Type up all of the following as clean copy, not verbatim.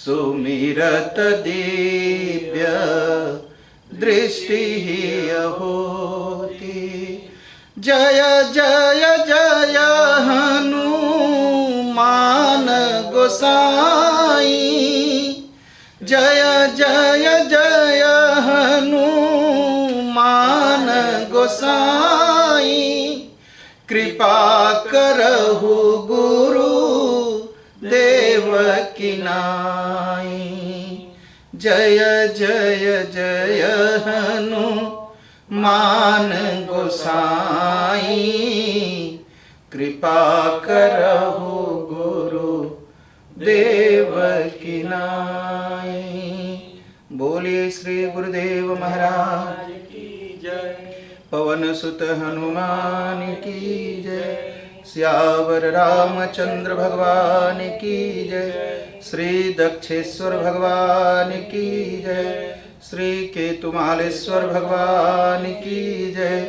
सुमिरत दिव्य दृष्टि होती। जय जय जय हनुमान गोसाई, जय जय जय हनुमान गोसाई। कृपा करहु गुरु देव की नाई। जय जय जय हनुमान गोसाई, कृपा करहु गुरु देव की नाई। बोलिए श्री गुरुदेव महाराज की जय। पवन सुत हनुमान की जय। सियावर रामचंद्र भगवान की जय। श्री दक्षेश्वर भगवान की जय। श्री केतुमालेश्वर भगवान की जय।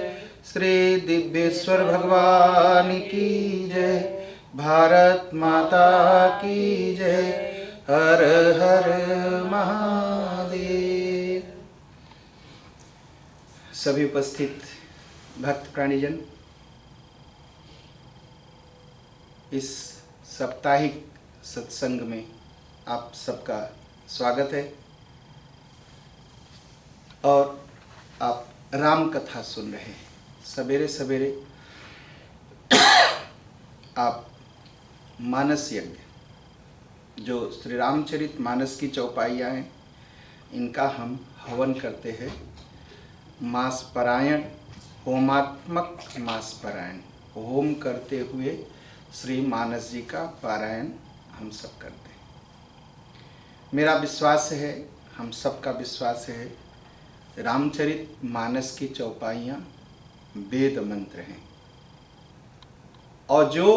श्री दिव्येश्वर भगवान की जय। भारत माता की जय। हर हर महादेव। सभी उपस्थित भक्त प्राणीजन, इस साप्ताहिक सत्संग में आप सबका स्वागत है और आप राम कथा सुन रहे हैं। सवेरे सवेरे आप मानस यज्ञ, जो श्री रामचरित मानस की चौपाइयाँ हैं, इनका हम हवन करते हैं। मास पारायण, होमात्मक मास पारायण, होम करते हुए श्री मानस जी का पारायण हम सब करते हैं। मेरा विश्वास है, हम सबका विश्वास है, रामचरित मानस की चौपाइयाँ वेद मंत्र हैं और जो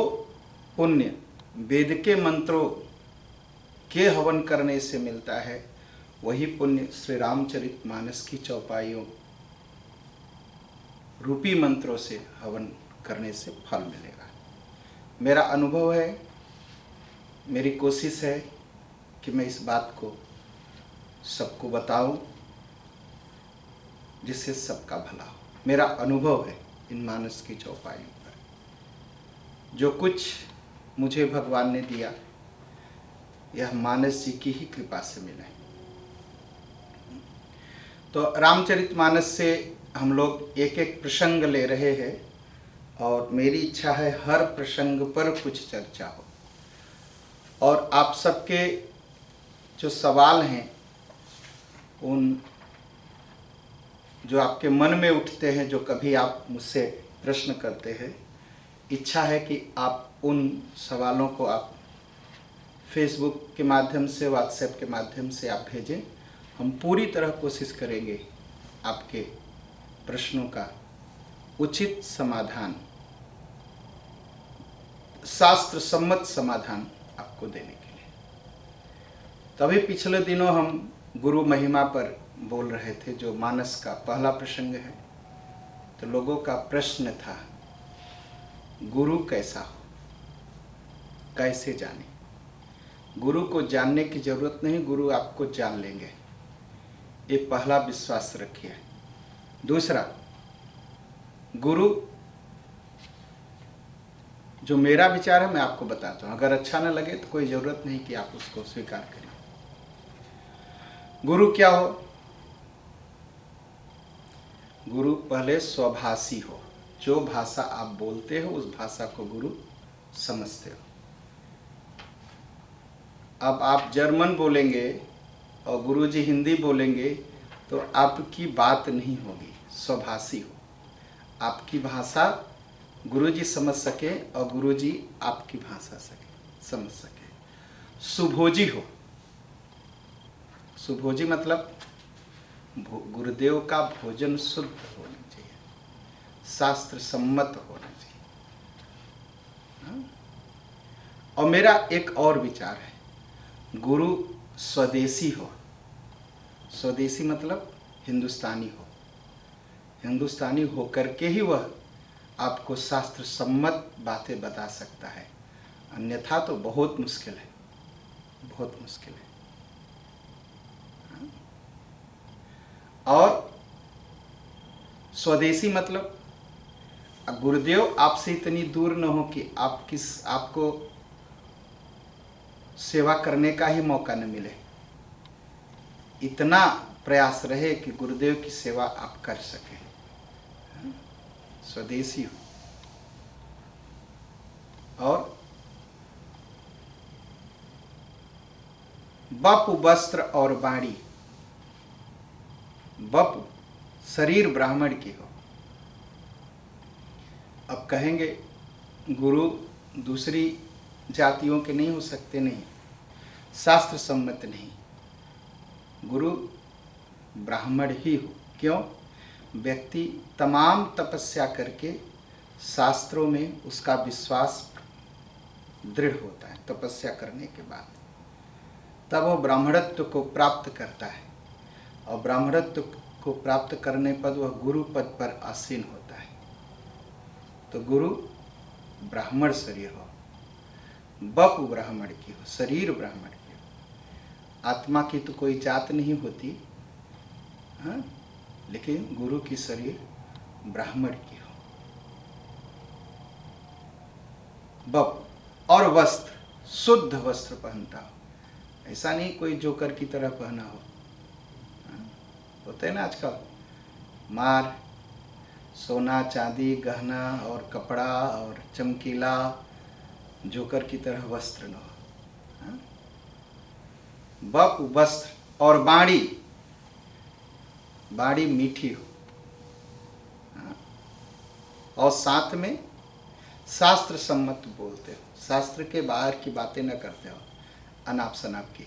पुण्य वेद के मंत्रों के हवन करने से मिलता है, वही पुण्य श्री रामचरित मानस की चौपाइयों रूपी मंत्रों से हवन करने से फल मिलेगा। मेरा अनुभव है, मेरी कोशिश है कि मैं इस बात को सबको बताऊं जिससे सबका भला हो। मेरा अनुभव है इन मानस की चौपाइयों पर। जो कुछ मुझे भगवान ने दिया, यह मानस जी की ही कृपा से मिला है। तो रामचरितमानस से हम लोग एक एक प्रसंग ले रहे हैं और मेरी इच्छा है हर प्रसंग पर कुछ चर्चा हो और आप सबके जो सवाल हैं, उन जो आपके मन में उठते हैं, जो कभी आप मुझसे प्रश्न करते हैं, इच्छा है कि आप उन सवालों को आप फेसबुक के माध्यम से, व्हाट्सएप के माध्यम से आप भेजें। हम पूरी तरह कोशिश करेंगे आपके प्रश्नों का उचित समाधान, शास्त्र सम्मत समाधान आपको देने के लिए। तभी पिछले दिनों हम गुरु महिमा पर बोल रहे थे, जो मानस का पहला प्रसंग है। तो लोगों का प्रश्न था, गुरु कैसा हो, कैसे जाने। गुरु को जानने की जरूरत नहीं, गुरु आपको जान लेंगे, ये पहला विश्वास रखिए। दूसरा, गुरु, जो मेरा विचार है मैं आपको बताता हूँ, अगर अच्छा न लगे तो कोई ज़रूरत नहीं कि आप उसको स्वीकार करें। गुरु क्या हो? गुरु पहले स्वभाषी हो, जो भाषा आप बोलते हो उस भाषा को गुरु समझते हो। अब आप जर्मन बोलेंगे और गुरुजी हिंदी बोलेंगे तो आपकी बात नहीं होगी। स्वभाषी हो, आपकी भाषा गुरुजी समझ सके और गुरुजी आपकी भाषा समझ सके। सुभोजी हो, सुभोजी मतलब गुरुदेव का भोजन शुद्ध होना चाहिए, शास्त्र सम्मत होना चाहिए। और मेरा एक और विचार है, गुरु स्वदेशी हो। स्वदेशी मतलब हिंदुस्तानी हो। हिंदुस्तानी होकर के ही वह आपको शास्त्र सम्मत बातें बता सकता है, अन्यथा तो बहुत मुश्किल है, बहुत मुश्किल है। और स्वदेशी मतलब गुरुदेव आपसे इतनी दूर न हो कि आपको सेवा करने का ही मौका न मिले, इतना प्रयास रहे कि गुरुदेव की सेवा आप कर सकें। स्वदेशी हो। और बपु वस्त्र और बाणी। बपु शरीर ब्राह्मण की हो। अब कहेंगे गुरु दूसरी जातियों के नहीं हो सकते, नहीं, शास्त्र सम्मत नहीं, गुरु ब्राह्मण ही हो। क्यों? व्यक्ति तमाम तपस्या करके शास्त्रों में उसका विश्वास दृढ़ होता है, तपस्या करने के बाद तब वो ब्राह्मणत्व को प्राप्त करता है, और ब्राह्मणत्व को प्राप्त करने पर वह गुरु पद पर आसीन होता है। तो गुरु ब्राह्मण शरीर हो, बपु ब्राह्मण की हो, शरीर ब्राह्मण की हो। आत्मा की तो कोई जात नहीं होती, हाँ, लेकिन गुरु की शरीर ब्राह्मण की हो। बपु और वस्त्र, शुद्ध वस्त्र पहनता हो, ऐसा नहीं कोई जोकर की तरह पहना हो। होते हैं ना आजकल मार सोना चांदी गहना और कपड़ा और चमकीला, जोकर की तरह वस्त्र न हो। बप वस्त्र और बाणी, बाणी मीठी हो, और साथ में शास्त्र सम्मत बोलते हो, शास्त्र के बाहर की बातें न करते हो, अनाप शनाप की,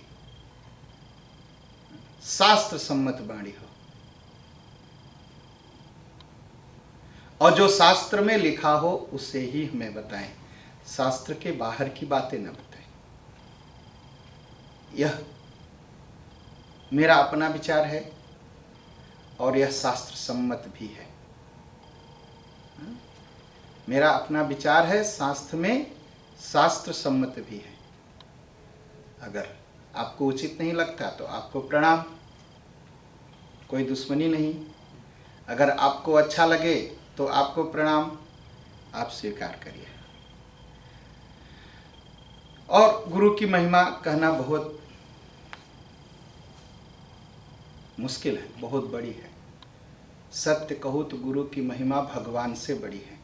शास्त्र सम्मत बाणी हो। और जो शास्त्र में लिखा हो उसे ही हमें बताएं, शास्त्र के बाहर की बातें न बताएं। यह मेरा अपना विचार है और यह शास्त्र सम्मत भी है। मेरा अपना विचार है, शास्त्र में शास्त्र सम्मत भी है। अगर आपको उचित नहीं लगता तो आपको प्रणाम, कोई दुश्मनी नहीं। अगर आपको अच्छा लगे तो आपको प्रणाम, आप स्वीकार करिए। और गुरु की महिमा कहना बहुत मुश्किल है, बहुत बड़ी है। सत्य कहूँ तो गुरु की महिमा भगवान से बड़ी है।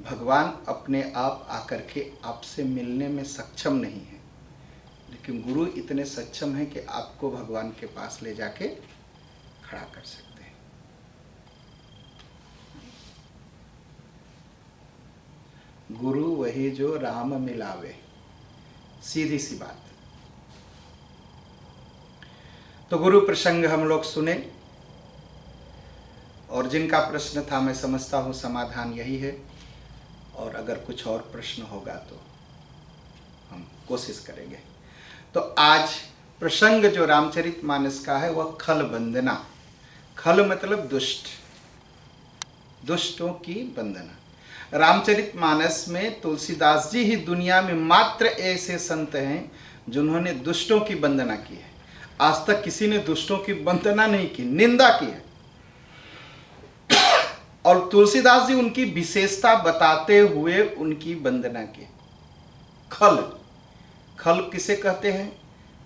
भगवान अपने आप आकर के आपसे मिलने में सक्षम नहीं है, लेकिन गुरु इतने सक्षम हैं कि आपको भगवान के पास ले जाके खड़ा कर सकते हैं। गुरु वही जो राम मिलावे, सीधी सी बात। तो गुरु प्रसंग हम लोग सुने, और जिनका प्रश्न था मैं समझता हूँ समाधान यही है, और अगर कुछ और प्रश्न होगा तो हम कोशिश करेंगे। तो आज प्रसंग जो रामचरितमानस का है वह खल वंदना। खल मतलब दुष्ट, दुष्टों की वंदना। रामचरितमानस में तुलसीदास जी ही दुनिया में मात्र ऐसे संत हैं जिन्होंने दुष्टों की वंदना की है। आज तक किसी ने दुष्टों की वंदना नहीं की, निंदा की है। और तुलसीदास जी उनकी विशेषता बताते हुए उनकी वंदना की। खल, खल किसे कहते हैं?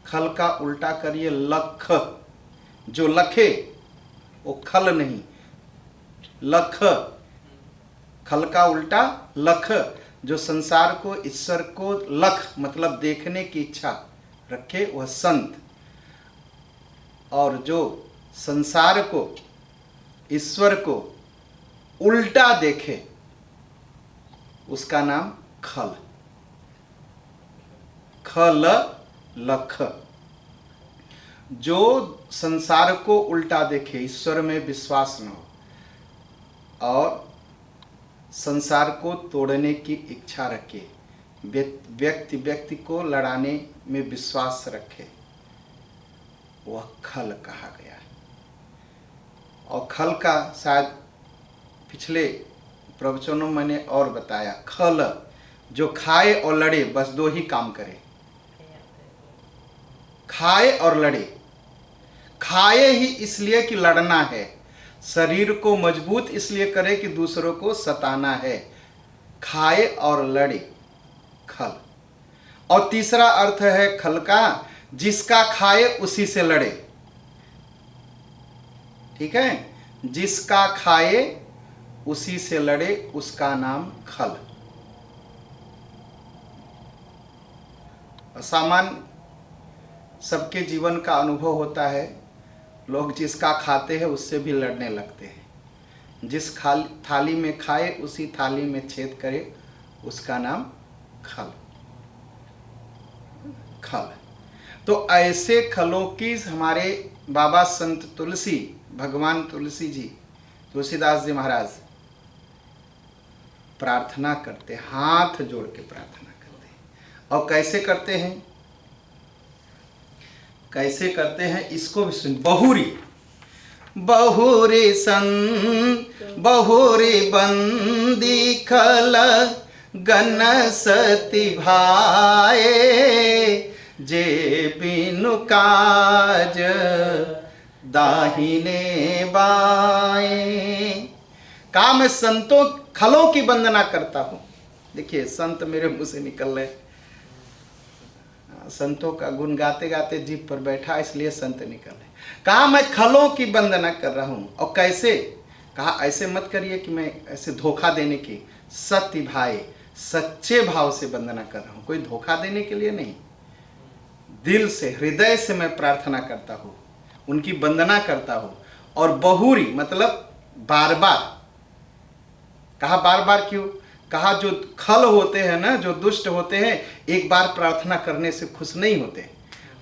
खल का उल्टा करिए लख। जो लखे वो खल नहीं, लख। खल का उल्टा लख। जो संसार को, ईश्वर को लख मतलब देखने की इच्छा रखे वह संत, और जो संसार को, ईश्वर को उल्टा देखे उसका नाम खल। खल लख। जो संसार को उल्टा देखे, ईश्वर में विश्वास न हो और संसार को तोड़ने की इच्छा रखे, व्यक्ति को लड़ाने में विश्वास रखे, वह खल कहा गया है। और खल का शायद पिछले प्रवचनों में मैंने और बताया, खल जो खाए और लड़े, बस दो ही काम करे, खाए और लड़े। खाए ही इसलिए कि लड़ना है, शरीर को मजबूत इसलिए करे कि दूसरों को सताना है। खाए और लड़े, खल। और तीसरा अर्थ है खल का, जिसका खाए उसी से लड़े। ठीक है, जिसका खाए उसी से लड़े, उसका नाम खल। सामान्य सबके जीवन का अनुभव होता है, लोग जिसका खाते हैं उससे भी लड़ने लगते हैं। जिस थाली में खाए उसी थाली में छेद करे, उसका नाम खल। खल। तो ऐसे खलों की हमारे बाबा संत तुलसी, भगवान तुलसी जी, तुलसीदास जी महाराज प्रार्थना करते, हाथ जोड़ के प्रार्थना करते हैं। और कैसे करते हैं, कैसे करते हैं इसको भी सुन। बहुरी बहुरी बहुरी बंदी खल गन सती भाए, जे बिनु काज दाहिने बाएं। कहा मैं संतों खलों की वंदना करता हूं। देखिए संत मेरे मुंह से निकल रहे, संतों का गुण गाते गाते जीभ पर बैठा इसलिए संत निकल रहे। कहा मैं खलों की वंदना कर रहा हूं। और कैसे, कहा ऐसे मत करिए कि मैं ऐसे धोखा देने की, सत्य भाई सच्चे भाव से वंदना कर रहा हूं, कोई धोखा देने के लिए नहीं, दिल से हृदय से मैं प्रार्थना करता हूं, उनकी वंदना करता हूं। और बहुरी मतलब बार बार। कहा बार बार क्यों, कहा जो खल होते हैं ना, जो दुष्ट होते हैं, एक बार प्रार्थना करने से खुश नहीं होते।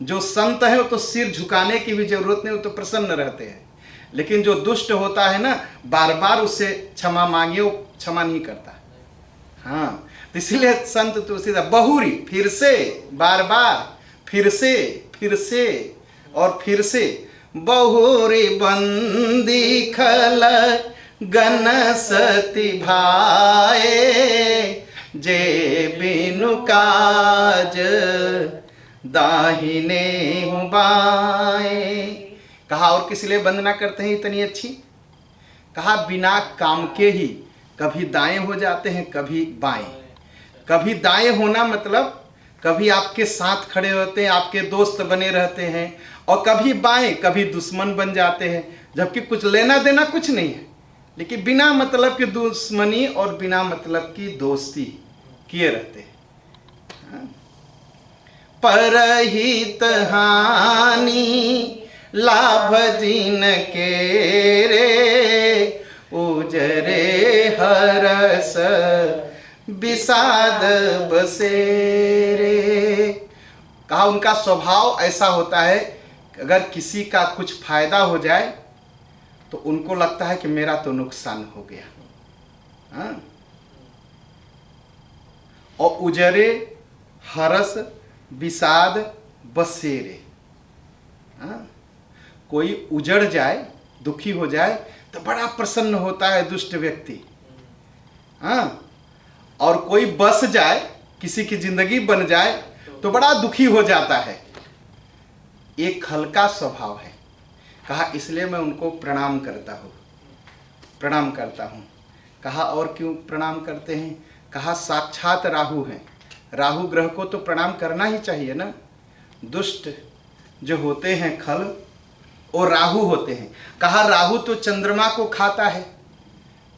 जो संत है वो तो सिर झुकाने की भी जरूरत नहीं, वो तो प्रसन्न रहते हैं। लेकिन जो दुष्ट होता है ना, बार बार उससे क्षमा मांगे, वो क्षमा नहीं करता। हाँ, तो इसीलिए संत तुलसीदास बहुरी, फिर से, बार बार, फिर से और फिर से। बहुरी बंदी खल गन सती भाए, जे बिनु काज दाहिने बाएं। कहा और किस लिए वंदना करते हैं इतनी अच्छी, कहा बिना काम के ही कभी दाएं हो जाते हैं, कभी बाएं। कभी दाएं होना मतलब कभी आपके साथ खड़े होते हैं, आपके दोस्त बने रहते हैं, और कभी बाएं, कभी दुश्मन बन जाते हैं, जबकि कुछ लेना देना कुछ नहीं है, लेकिन बिना मतलब की दुश्मनी और बिना मतलब की दोस्ती किए रहते हैं। परहित हानि लाभ जिन के रे, उजरे हरस विषाद बसेरे। कहा उनका स्वभाव ऐसा होता है कि अगर किसी का कुछ फायदा हो जाए तो उनको लगता है कि मेरा तो नुकसान हो गया। हाँ? और उजरे हरस विषाद बसेरे। हाँ? कोई उजड़ जाए, दुखी हो जाए तो बड़ा प्रसन्न होता है दुष्ट व्यक्ति। हाँ? और कोई बस जाए, किसी की जिंदगी बन जाए तो बड़ा दुखी हो जाता है। एक खल का स्वभाव है। कहा इसलिए मैं उनको प्रणाम करता हूँ, प्रणाम करता हूँ। कहा और क्यों प्रणाम करते हैं, कहा साक्षात राहु हैं, राहु ग्रह को तो प्रणाम करना ही चाहिए ना। दुष्ट जो होते हैं खल, और राहु होते हैं। कहा राहु तो चंद्रमा को खाता है।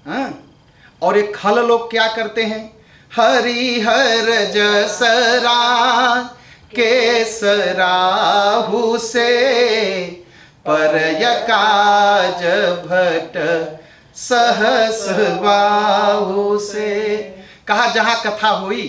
हाँ? और एक खल लोग क्या करते हैं, हरिहर जसरा केस राहु से, पर यकाज भट सहस बाहु से। कहा जहां कथा हुई,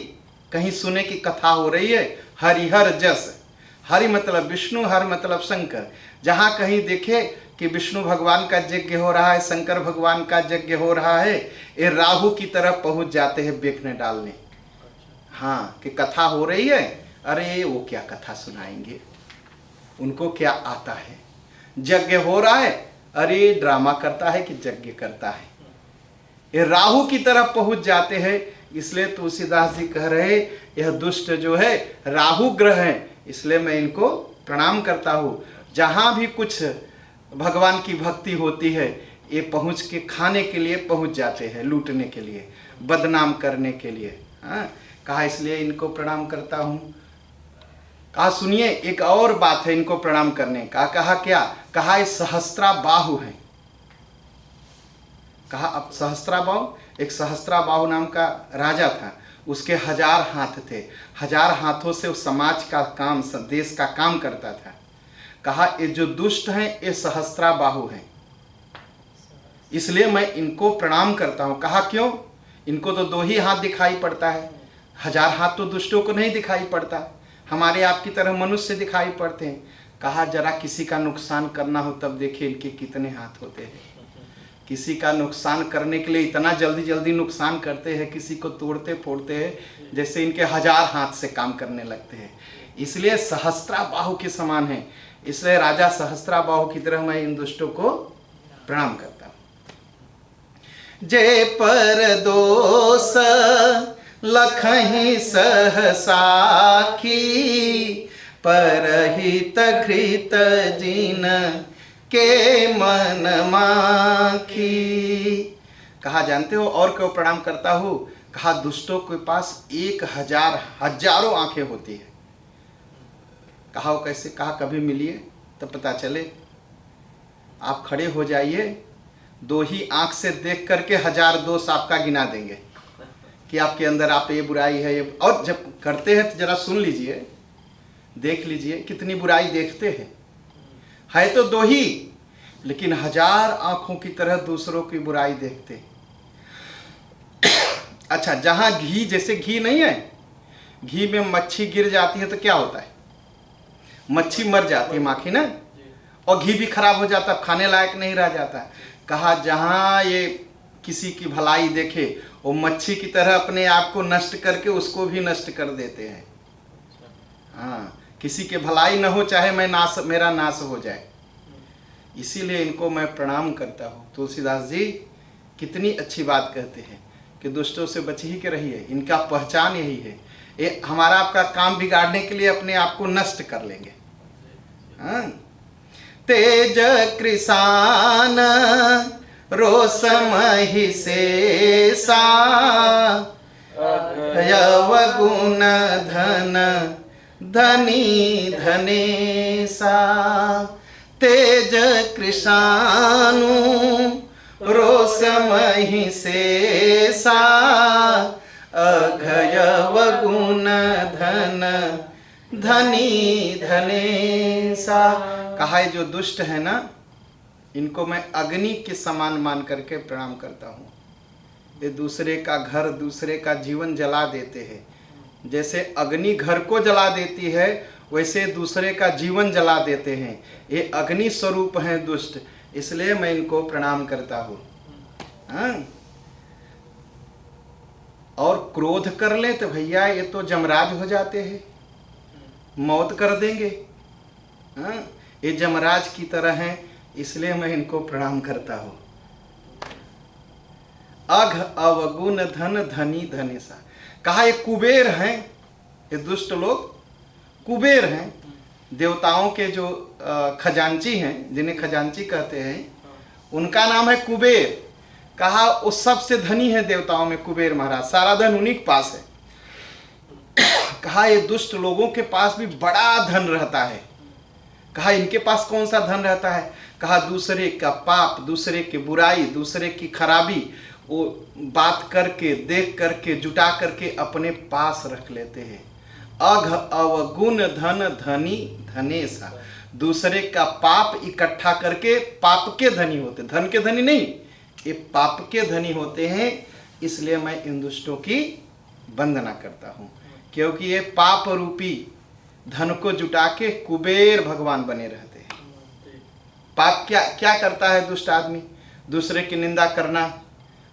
कहीं सुने की कथा हो रही है, हरिहर जस, हरि मतलब विष्णु, हर मतलब शंकर। जहां कहीं देखे कि विष्णु भगवान का यज्ञ हो रहा है, शंकर भगवान का यज्ञ हो रहा है, ये राहु की तरफ पहुंच जाते हैं देखने डालने। हाँ, कि कथा हो रही है, अरे वो क्या कथा सुनाएंगे, उनको क्या आता है। यज्ञ हो रहा है, अरे ड्रामा करता है कि यज्ञ करता है। ये राहु की तरफ पहुंच जाते हैं, इसलिए तुलसीदास जी कह रहे यह दुष्ट जो है राहु ग्रह है, इसलिए मैं इनको प्रणाम करता हूँ। जहाँ भी कुछ भगवान की भक्ति होती है ये पहुँच के खाने के लिए पहुँच जाते हैं, लूटने के लिए, बदनाम करने के लिए। हाँ, कहा इसलिए इनको प्रणाम करता हूँ। कहा सुनिए एक और बात है इनको प्रणाम करने का। कहा क्या? कहा ये सहस्त्राबाहु है। कहा अब सहस्त्राबाहु, एक सहस्त्राबाहु नाम का राजा था, उसके 1000 हाथ थे, 1000 हाथों से उस समाज का काम, देश का काम करता था। कहा ये जो दुष्ट हैं ये सहस्त्राबाहु हैं, इसलिए मैं इनको प्रणाम करता हूँ। कहा क्यों? इनको तो 2 ही हाथ दिखाई पड़ता है, 1000 हाथ तो दुष्टों को नहीं दिखाई पड़ता, हमारे आपकी तरह मनुष्य दिखाई पड़ते हैं। कहा जरा किसी का नुकसान करना हो तब देखिए इनके कितने हाथ होते हैं। किसी का नुकसान करने के लिए इतना जल्दी जल्दी नुकसान करते हैं, किसी को तोड़ते फोड़ते हैं जैसे इनके 1000 हाथ से काम करने लगते हैं। इसलिए सहस्त्राबाहु के समान है, इसलिए राजा सहस्त्राबाहु की तरह मैं इन दुष्टों को प्रणाम करता हूँ। जे पर दोष लखहि सहसाखी, परहित घृत जिन के मन माखी। कहा जानते हो और क्यों प्रणाम करता हूँ? कहा दुष्टों के पास 1000 हजारों आंखें होती है। कहा वो कैसे? कहा कभी मिलिए तब पता चले। आप खड़े हो जाइए, 2 ही आंख से देख करके 1000 दोष आपका गिना देंगे कि आपके अंदर आप ये बुराई है ये। और जब करते हैं तो जरा सुन लीजिए, देख लीजिए कितनी बुराई देखते हैं। है तो 2 ही, लेकिन 1000 आंखों की तरह दूसरों की बुराई देखते। अच्छा, जहां घी, जैसे घी नहीं है, घी में मच्छी गिर जाती है तो क्या होता है? मच्छी मर जाती है, माखी ना, और घी भी खराब हो जाता, खाने लायक नहीं रह जाता। कहा जहां ये किसी की भलाई देखे वो मच्छी की तरह अपने आप को नष्ट करके उसको भी नष्ट कर देते हैं। हाँ, किसी के भलाई न हो चाहे मैं नाश, मेरा नाश हो जाए, इसीलिए इनको मैं प्रणाम करता हूँ। तुलसीदास जी कितनी अच्छी बात कहते हैं कि दुष्टों से बच ही के रहिए, इनका पहचान यही है। ये हमारा आपका काम बिगाड़ने के लिए अपने आप को नष्ट कर लेंगे। हाँ, तेज कृसान रोषमहि शेषा, यवगुण धन धनी धनेसा। तेज कृषानु रोषमहि शेषा, अघयवगुण धन धनी धनेसा। कहा है जो दुष्ट है ना, इनको मैं अग्नि के समान मान करके प्रणाम करता हूँ। ये दूसरे का घर, दूसरे का जीवन जला देते हैं। जैसे अग्नि घर को जला देती है वैसे दूसरे का जीवन जला देते हैं। ये अग्नि स्वरूप हैं दुष्ट, इसलिए मैं इनको प्रणाम करता हूँ। हाँ? और क्रोध कर ले तो भैया ये तो जमराज हो जाते हैं, मौत कर देंगे। हाँ? ये जमराज की तरह हैं, इसलिए मैं इनको प्रणाम करता हूँ। अघ अवगुण धन धनी धनेसा। कहा ये कुबेर हैं, ये दुष्ट लोग कुबेर हैं। देवताओं के जो खजांची हैं, जिन्हें खजांची कहते हैं, उनका नाम है कुबेर। कहा वो सबसे धनी है देवताओं में कुबेर महाराज, सारा धन उन्हीं के पास है। कहा ये दुष्ट लोगों के पास भी बड़ा धन रहता है। कहा इनके पास कौन सा धन रहता है? कहा दूसरे का पाप, दूसरे की बुराई, दूसरे की खराबी वो बात करके, देख करके, जुटा करके अपने पास रख लेते हैं। अघ अवगुण धन धनी धनेसा। दूसरे का पाप इकट्ठा करके पाप के धनी होते, धन के धनी नहीं, ये पाप के धनी होते हैं। इसलिए मैं इन दुष्टों की वंदना करता हूँ, क्योंकि ये पाप रूपी धन को जुटा के कुबेर भगवान बने रहते हैं। पाप क्या क्या करता है दुष्ट आदमी? दूसरे की निंदा करना,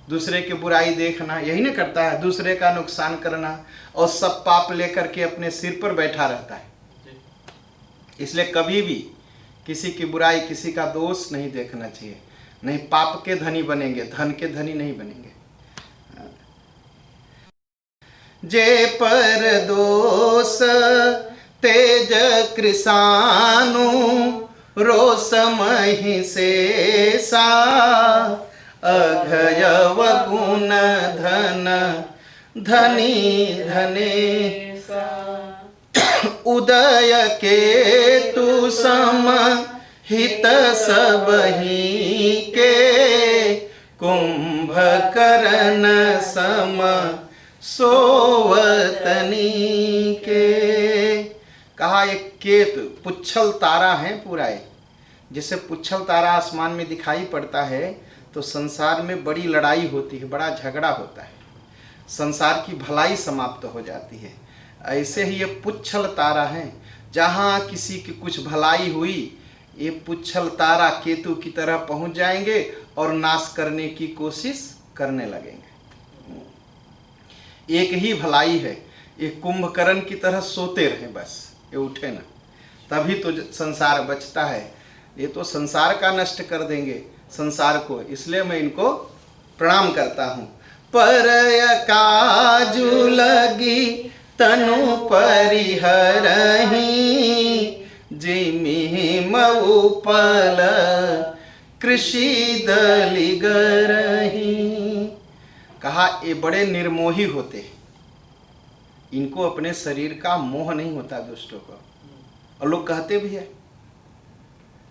दूसरे की बुराई देखना, यही ना करता है, दूसरे का नुकसान करना, और सब पाप लेकर के अपने सिर पर बैठा रहता है। इसलिए कभी भी किसी की बुराई, किसी का दोष नहीं देखना चाहिए, नहीं पाप के धनी बनेंगे, धन के धनी नहीं बनेंगे। जे पर दोष तेज कृसानु रोष महि शेषा अघयव गुण धन धनी धनेसा उदय केतु सम हित सबहि के कुंभकर्ण सम सोवतनी के। कहा एक केतु पुच्छल तारा है पूरा है, जिसे पुच्छल तारा आसमान में दिखाई पड़ता है तो संसार में बड़ी लड़ाई होती है, बड़ा झगड़ा होता है, संसार की भलाई समाप्त हो जाती है। ऐसे ही ये पुच्छल तारा है, जहाँ किसी की कुछ भलाई हुई ये पुच्छल तारा केतु की तरह पहुंच जाएंगे और नाश करने की कोशिश करने लगेंगे। एक ही भलाई है, ये कुंभकर्ण की तरह सोते रहे, बस ये उठे ना, तभी तो संसार बचता है। ये तो संसार का नष्ट कर देंगे संसार को, इसलिए मैं इनको प्रणाम करता हूँ। परय काजु लगी तनु परिहरहि जिमि मऊपल कृषि दलिगरहि। कहा ये बड़े निर्मोही होते हैं, इनको अपने शरीर का मोह नहीं होता दुष्टों को। और लोग कहते भी है,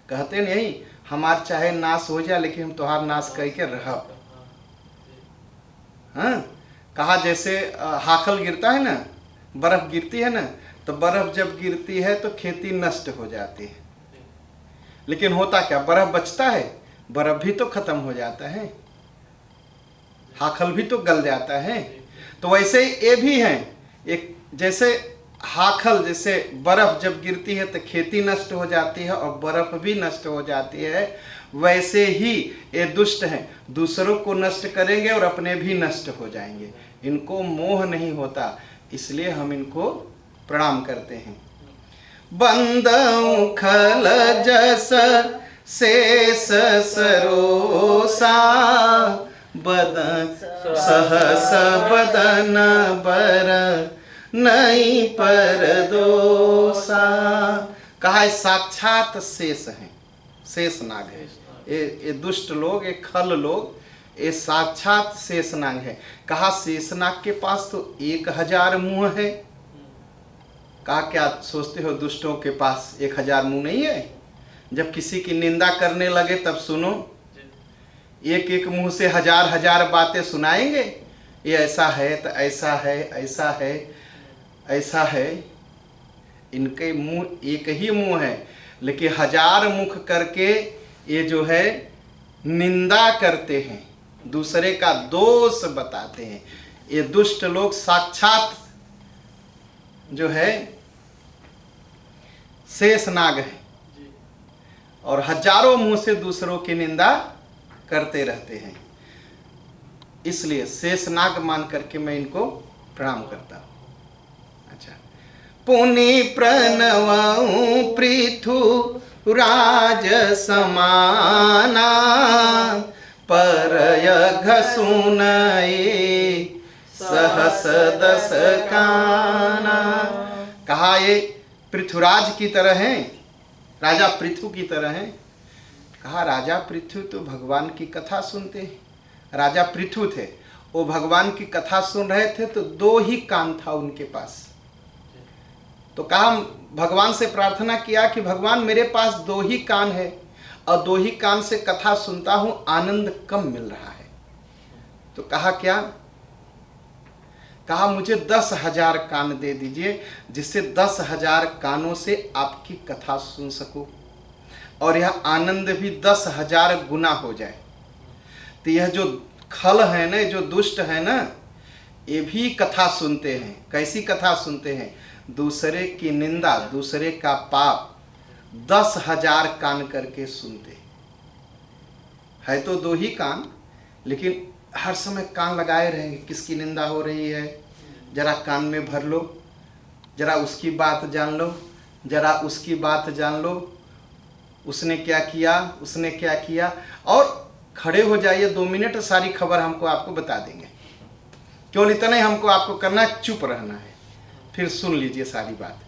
कहते नहीं हमार चाहे नाश हो जाए लेकिन हम तुम्हार नाश करके रह। हाँ, कहा जैसे हाखल गिरता है ना, बर्फ गिरती है ना, तो बर्फ जब गिरती है तो खेती नष्ट हो जाती है, लेकिन होता क्या, बर्फ बचता है, बर्फ भी तो खत्म हो जाता है, हाखल भी तो गल जाता है। तो वैसे ही ये भी है, एक जैसे हाखल, जैसे बर्फ जब गिरती है तो खेती नष्ट हो जाती है और बर्फ भी नष्ट हो जाती है, वैसे ही ये दुष्ट हैं, दूसरों को नष्ट करेंगे और अपने भी नष्ट हो जाएंगे। इनको मोह नहीं होता, इसलिए हम इनको प्रणाम करते हैं। बंदौ खल जस शेष सरोसा बदन सहस बदन बर नहीं पर दोसा। कहा साक्षात शेष है, शेष नाग है। ये दुष्ट लोग, ये खल लोग, ये साक्षात शेषनाग है। कहा शेषनाग के पास तो 1000 मुंह है। कहा क्या सोचते हो दुष्टों के पास 1000 मुंह नहीं है? जब किसी की निंदा करने लगे तब सुनो, एक एक मुंह से 1000 बातें सुनाएंगे, ये ऐसा है तो ऐसा है, ऐसा है, ऐसा है। इनके मुंह एक ही मुंह है, लेकिन 1000 मुख करके ये जो है निंदा करते हैं, दूसरे का दोष बताते हैं। ये दुष्ट लोग साक्षात जो है शेषनाग है और हजारों मुंह से दूसरों की निंदा करते रहते हैं। इसलिए शेषनाग मान करके मैं इनको प्रणाम करता हूं। अच्छा, पुनि प्रणवऊं पृथु राज समाना परय घसुनए सहस दस काना। कहा ये पृथुराज की तरह हैं, राजा पृथु की तरह हैं। कहा राजा पृथु तो भगवान की कथा सुनते हैं। राजा पृथु थे, वो भगवान की कथा सुन रहे थे तो 2 ही कान था उनके पास। तो कहा भगवान से प्रार्थना किया कि भगवान मेरे पास 2 ही कान है और 2 ही कान से कथा सुनता हूं, आनंद कम मिल रहा है। तो कहा क्या? कहा मुझे 10,000 कान दे दीजिए, जिससे 10,000 कानों से आपकी कथा सुन सकूं और यह आनंद भी 10,000 गुना हो जाए। तो यह जो खल है ना, जो दुष्ट है ना, ये भी कथा सुनते हैं। कैसी कथा सुनते हैं? दूसरे की निंदा, दूसरे का पाप 10,000 कान करके सुनते है। तो 2 ही कान, लेकिन हर समय कान लगाए रहेंगे। किसकी निंदा हो रही है, जरा कान में भर लो, जरा उसकी बात जान लो, जरा उसकी बात जान लो, उसने क्या किया, उसने क्या किया, और खड़े हो जाइए 2 मिनट, सारी खबर हमको आपको बता देंगे। केवल इतना ही हमको आपको करना है, चुप रहना है, फिर सुन लीजिए सारी बात।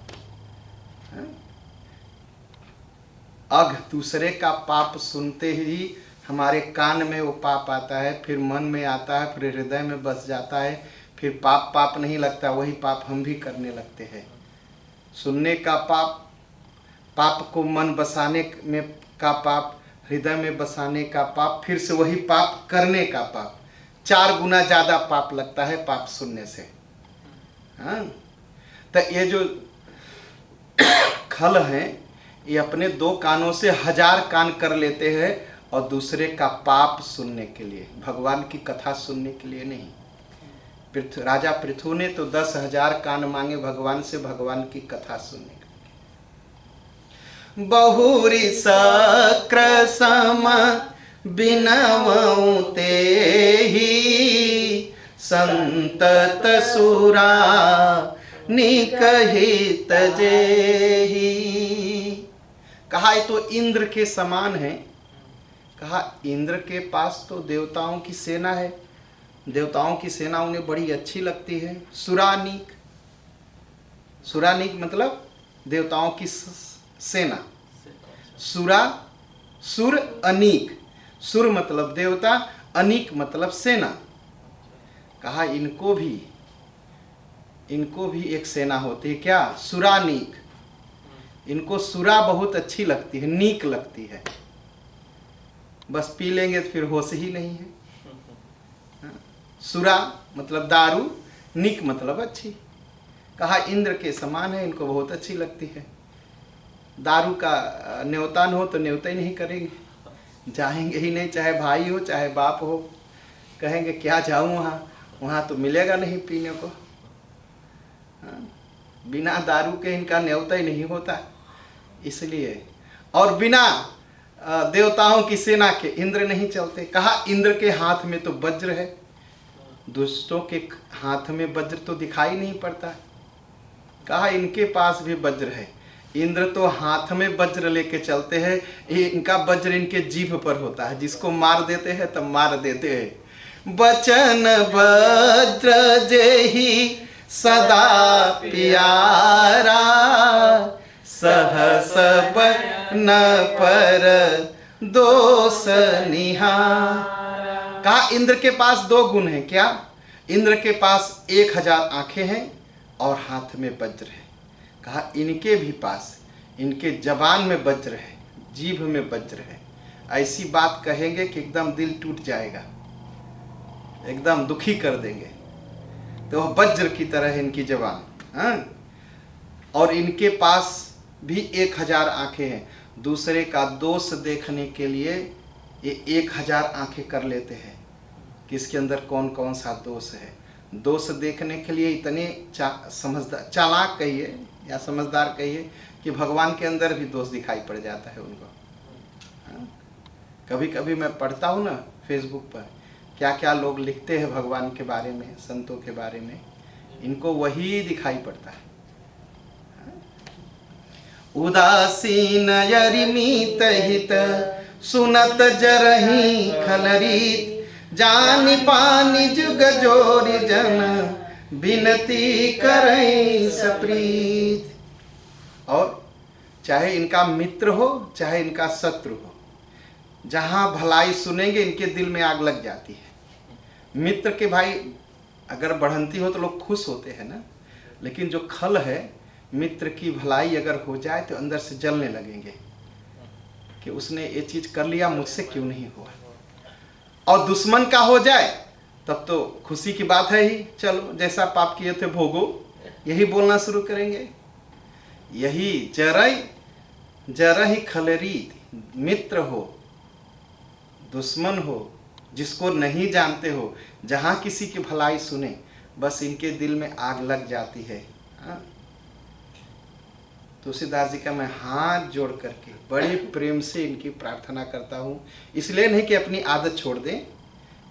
अघ दूसरे का पाप सुनते ही हमारे कान में वो पाप आता है, फिर मन में आता है, फिर हृदय में बस जाता है, फिर पाप पाप नहीं लगता, वही पाप हम भी करने लगते हैं। सुनने का पाप, पाप को मन बसाने में का पाप, हृदय में बसाने का पाप, फिर से वही पाप करने का पाप, 4 गुना ज़्यादा पाप लगता है पाप सुनने से। हाँ, तो ये जो खल हैं ये अपने 2 कानों से 1000 कान कर लेते हैं, और दूसरे का पाप सुनने के लिए, भगवान की कथा सुनने के लिए नहीं। राजा पृथु ने तो 10,000 कान मांगे भगवान से, भगवान की कथा सुनने के लिए। बहुरी सक्र सम बिनवऊं तेहि, संतत सुरा निकहित जेहि। कहा ये तो इंद्र के समान है। कहा इंद्र के पास तो देवताओं की सेना है, देवताओं की सेना उन्हें बड़ी अच्छी लगती है। सुरानीक, सुरानीक मतलब देवताओं की सेना। सुरा, सुर अनीक, सुर मतलब देवता, अनीक मतलब सेना। कहा इनको भी एक सेना होती है, क्या? सुरानीक। इनको सुरा बहुत अच्छी लगती है, नीक लगती है, बस पी लेंगे तो फिर होश ही नहीं है। सुरा मतलब दारू, नीक मतलब अच्छी। कहा इंद्र के समान है, इनको बहुत अच्छी लगती है। दारू का न्योतान हो तो न्योता ही नहीं करेंगे, जाएंगे ही नहीं, चाहे भाई हो चाहे बाप हो। कहेंगे क्या जाऊं वहाँ तो मिलेगा नहीं पीने को। बिना दारू के इनका न्योता ही नहीं होता, इसलिए। और बिना देवताओं की सेना के इंद्र नहीं चलते। कहा इंद्र के हाथ में तो वज्र है, दुष्टों के हाथ में वज्र तो दिखाई नहीं पड़ता। कहा इनके पास भी वज्र है, इंद्र तो हाथ में वज्र लेके चलते हैं, इनका वज्र इनके जीभ पर होता है, जिसको मार देते हैं तब मार देते हैं। बचन वज्र जेहि सदा प्यारा, सहस न पर दोष निहार। कहा इंद्र के पास 2 गुण हैं। क्या? इंद्र के पास 1000 आंखें हैं और हाथ में वज्र है। कहा इनके भी पास, इनके जबान में वज्र है, जीभ में वज्र है। ऐसी बात कहेंगे कि एकदम दिल टूट जाएगा, एकदम दुखी कर देंगे। तो वह वज्र की तरह है इनकी जबान। हाँ? और इनके पास भी 1000 आंखें हैं। दूसरे का दोष देखने के लिए ये 1000 आंखें कर लेते हैं कि इसके अंदर कौन कौन सा दोष है। दोष देखने के लिए इतने समझदार, चालाक कहिए या समझदार कहिए, कि भगवान के अंदर भी दोष दिखाई पड़ जाता है उनको। कभी कभी मैं पढ़ता हूँ ना फेसबुक पर, क्या क्या लोग लिखते हैं भगवान के बारे में, संतों के बारे में, इनको वही दिखाई पड़ता है। उदासीन यरिमीत हित सुनत जरहि खलरीत, जानि पानि जुग जोरि जन बिनती करई सप्रीत। और चाहे इनका मित्र हो चाहे इनका शत्रु हो, जहाँ भलाई सुनेंगे इनके दिल में आग लग जाती है। मित्र के भाई अगर बढ़ंती हो तो लोग खुश होते हैं ना, लेकिन जो खल है, मित्र की भलाई अगर हो जाए तो अंदर से जलने लगेंगे कि उसने ये चीज कर लिया, मुझसे क्यों नहीं हुआ। और दुश्मन का हो जाए तब तो खुशी की बात है ही, चलो जैसा पाप किए थे भोगो, यही बोलना शुरू करेंगे। यही जरहि खलरीत, मित्र हो दुश्मन हो, जिसको नहीं जानते हो, जहाँ किसी की भलाई सुने बस इनके दिल में आग लग जाती है। तुलसीदास जी का मैं हाथ जोड़ करके बड़े प्रेम से इनकी प्रार्थना करता हूँ, इसलिए नहीं कि अपनी आदत छोड़ दें,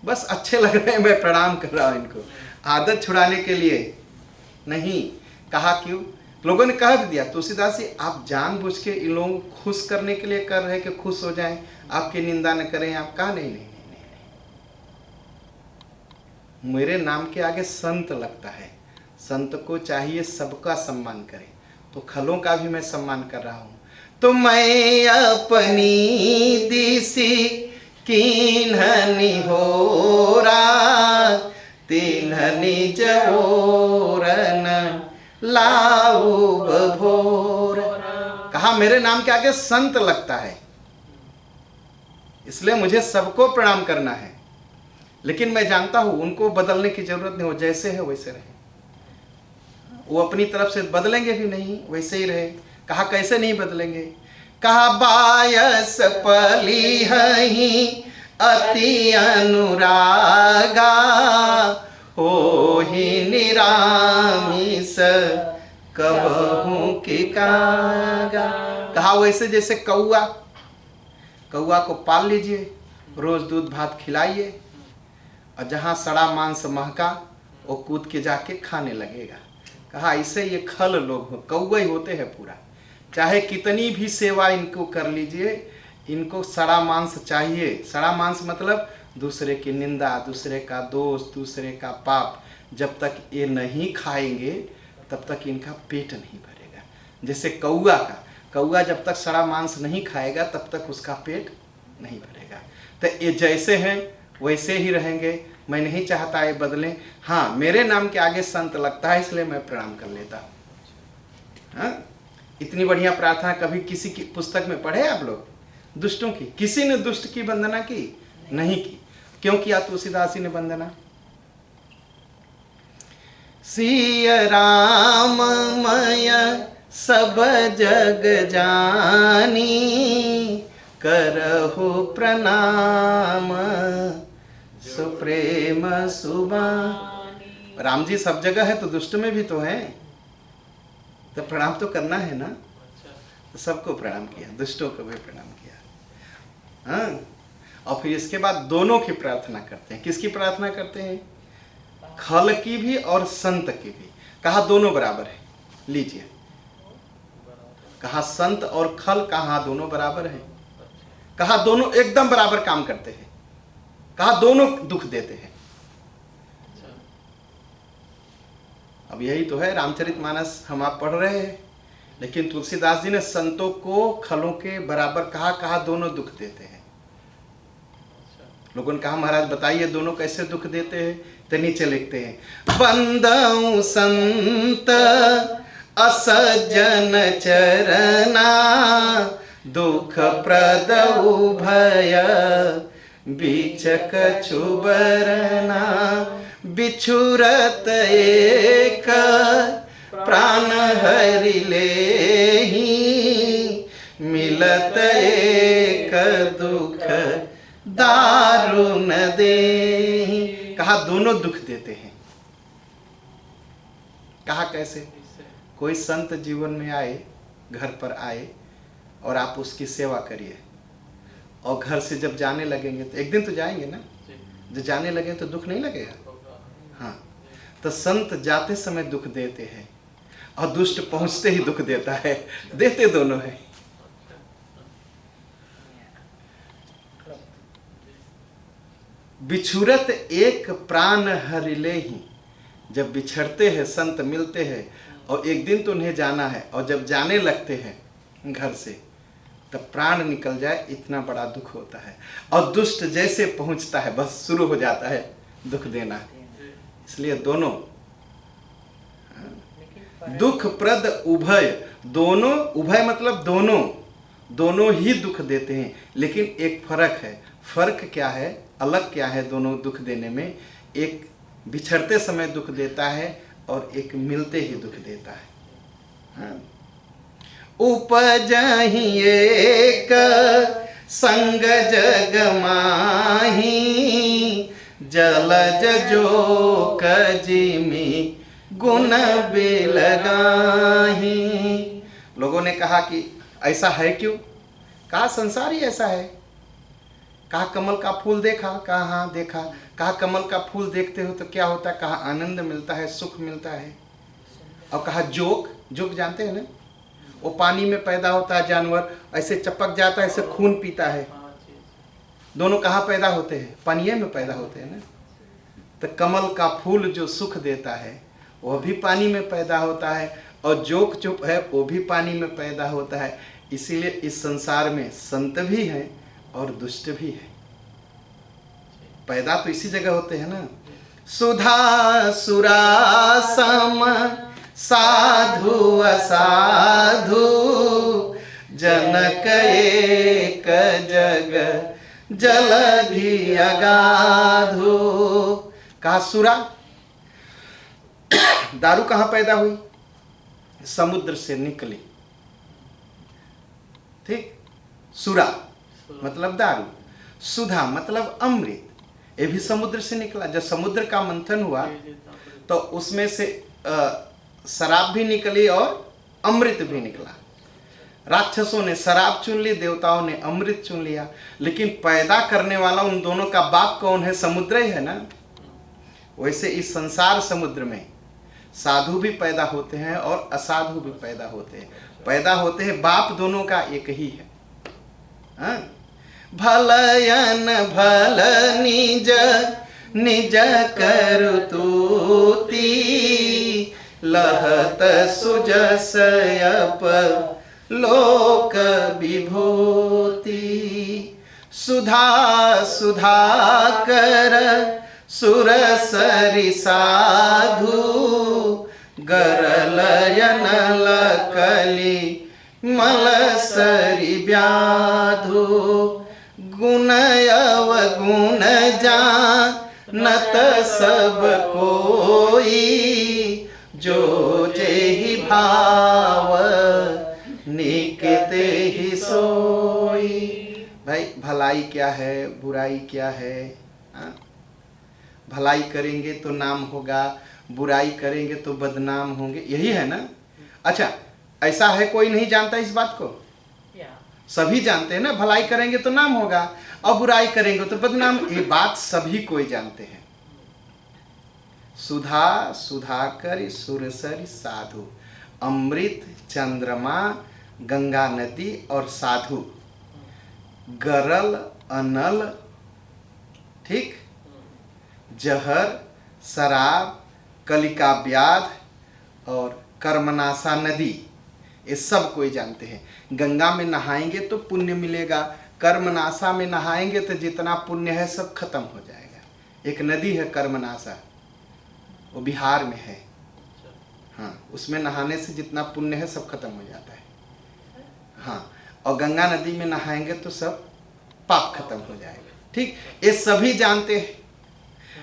बस अच्छे लग रहे हैं मैं प्रणाम कर रहा हूँ इनको, आदत छुड़ाने के लिए नहीं। कहा क्यों? लोगों ने कह दिया तुलसीदास जी आप जानबूझ के इन लोगों को खुश करने के लिए कर रहे हैं कि खुश हो जाएं, आपकी निंदा न करें। आप कहा नहीं नहीं नहीं नहीं, मेरे नाम के आगे संत लगता है। संत को चाहिए सबका सम्मान करे, तो खलों का भी मैं सम्मान कर रहा हूँ। तो मैं अपनी दिसी कीन्हनी होरा, तिन्हनी जवोरन लाऊ बभोर। कहा मेरे नाम के आगे संत लगता है, इसलिए मुझे सबको प्रणाम करना है। लेकिन मैं जानता हूं उनको बदलने की जरूरत नहीं, हो जैसे है वैसे रहे। वो अपनी तरफ से बदलेंगे भी नहीं, वैसे ही रहे। कहा कैसे नहीं बदलेंगे? कहा बायस पली हही अति अनुरागा, हो ही निरामिस कबहू की कागा। कहा वैसे जैसे कौआ को पाल लीजिए, रोज दूध भात खिलाइए, और जहाँ सड़ा मांस महका वो कूद के जाके खाने लगेगा। कहा ऐसे ये खल लोग हो, कौवे होते हैं पूरा। चाहे कितनी भी सेवा इनको कर लीजिए, इनको सड़ा मांस चाहिए। सड़ा मांस मतलब दूसरे की निंदा, दूसरे का दोष, दूसरे का पाप। जब तक ये नहीं खाएंगे तब तक इनका पेट नहीं भरेगा। जैसे कौआ जब तक सड़ा मांस नहीं खाएगा तब तक उसका पेट नहीं भरेगा। तो ये जैसे हैं वैसे ही रहेंगे। मैं नहीं चाहता ये बदलें। हाँ, मेरे नाम के आगे संत लगता है, इसलिए मैं प्रणाम कर लेता हूँ। हाँ, इतनी बढ़िया प्रार्थना कभी किसी की पुस्तक में पढ़े आप लोग? दुष्टों की किसी ने दुष्ट की वंदना की? नहीं की। क्यों किया तुलसीदास जी ने वंदना? सिय राम मय सब जग जानी, करहु प्रणाम सुप्रेम सुबानी। राम जी सब जगह है तो दुष्ट में भी तो है, तो प्रणाम तो करना है ना। तो सबको प्रणाम किया, दुष्टों को भी प्रणाम किया। हाँ, और फिर इसके बाद दोनों की प्रार्थना करते हैं। किसकी प्रार्थना करते हैं? खल की भी और संत की भी। कहा दोनों बराबर है। लीजिए, कहा संत और खल, कहा दोनों बराबर है। कहा दोनों एकदम बराबर काम करते हैं। कहा दोनों दुख देते हैं। अब यही तो है रामचरितमानस हम आप पढ़ रहे हैं, लेकिन तुलसीदास जी ने संतों को खलों के बराबर कहा। कहा दोनों दुख देते हैं। लोगों ने कहा महाराज बताइए दोनों कैसे दुख देते हैं? तो नीचे लिखते हैं, बंदऊ संत असज्जन चरना, दुख प्रद उभय बीच कछु बरना। बिछुरत एक प्राण हरि लेहि, मिलत एक दुख दारुण देहि। कहा दोनों दुख देते हैं। कहा कैसे? कोई संत जीवन में आए, घर पर आए, और आप उसकी सेवा करिए, और घर से जब जाने लगेंगे तो एक दिन तो जाएंगे ना, जब जाने लगे तो दुख नहीं लगेगा? हाँ, तो संत जाते समय दुख देते हैं और दुष्ट पहुंचते ही दुख देता है। देते दोनों है। बिछुरत एक प्राण हरि लेहि। जब बिछड़ते हैं संत, मिलते हैं, और एक दिन तो उन्हें जाना है, और जब जाने लगते हैं घर से तब प्राण निकल जाए, इतना बड़ा दुख होता है। और दुष्ट जैसे पहुंचता है बस शुरू हो जाता है दुख देना। इसलिए दोनों दुख प्रद उभय, दोनों, उभय मतलब दोनों ही दुख देते हैं। लेकिन एक फर्क है। फर्क क्या है, अलग क्या है दोनों दुख देने में? एक बिछड़ते समय दुख देता है और एक मिलते ही दुख देता है। हाँ? उपजहि एक संग जग माही, जलज जो कजिमी गुण बिलगाही। लोगों ने कहा कि ऐसा है क्यों? कहा संसार ही ऐसा है। कहा कमल का फूल देखा? कहा हाँ देखा। कहा कमल का फूल देखते हो तो क्या होता है? कहा आनंद मिलता है, सुख मिलता है। और कहा जोक जानते हैं ना, वो पानी में पैदा होता है जानवर, ऐसे चपक जाता है, ऐसे खून पीता है। दोनों कहाँ पैदा होते हैं? पानी में पैदा होते हैं ना। तो कमल का फूल जो सुख देता है वह भी पानी में पैदा होता है, और जोक चुप है वो भी पानी में पैदा होता है। इसीलिए इस संसार में संत भी हैं और दुष्ट भी है। पैदा तो इसी जगह होते हैं ना। सुधा सुरा सम साधु असाधु, जनक एक जग जलधि अगाधु। कहा सुरा, दारू कहाँ पैदा हुई? समुद्र से निकली। ठीक, सुरा मतलब दारू, सुधा मतलब अमृत, ये भी समुद्र से निकला। जब समुद्र का मंथन हुआ तो उसमें से शराब भी निकली और अमृत भी निकला। राक्षसों ने शराब चुन ली, देवताओं ने अमृत चुन लिया, लेकिन पैदा करने वाला उन दोनों का बाप कौन है? समुद्र ही है ना। वैसे इस संसार समुद्र में साधु भी पैदा होते हैं और असाधु भी पैदा होते हैं। पैदा होते हैं, बाप दोनों का एक ही है। हाँ? भलयन भल निज निज करतूती, लहत सुजसयप लोक विभूति। सुधा सुधा कर सुरसरि साधु, गरलयन लकली मलसरि व्याधु। गुणयव गुण जानत सब कोई, जो जेहि भाव निकते ही सोई। भाई भलाई क्या है, बुराई क्या है? हाँ? भलाई करेंगे तो नाम होगा, बुराई करेंगे तो बदनाम होंगे, यही है ना। अच्छा, ऐसा है कोई नहीं जानता इस बात को? सभी जानते हैं ना। भलाई करेंगे तो नाम होगा और बुराई करेंगे तो बदनाम, ये बात सभी कोई जानते हैं। सुधा सुधाकर सुरसरि साधु, अमृत चंद्रमा गंगा नदी और साधु, गरल अनल, ठीक, जहर शराब कलिका व्याध और कर्मनाशा नदी, ये सब कोई जानते हैं। गंगा में नहाएंगे तो पुण्य मिलेगा, कर्मनाशा में नहाएंगे तो जितना पुण्य है सब खत्म हो जाएगा। एक नदी है कर्मनाशा, वो बिहार में है। हाँ, उसमें नहाने से जितना पुण्य है सब खत्म हो जाता है। हाँ, और गंगा नदी में नहाएंगे तो सब पाप खत्म हो जाएगा। ठीक, ये सभी जानते हैं।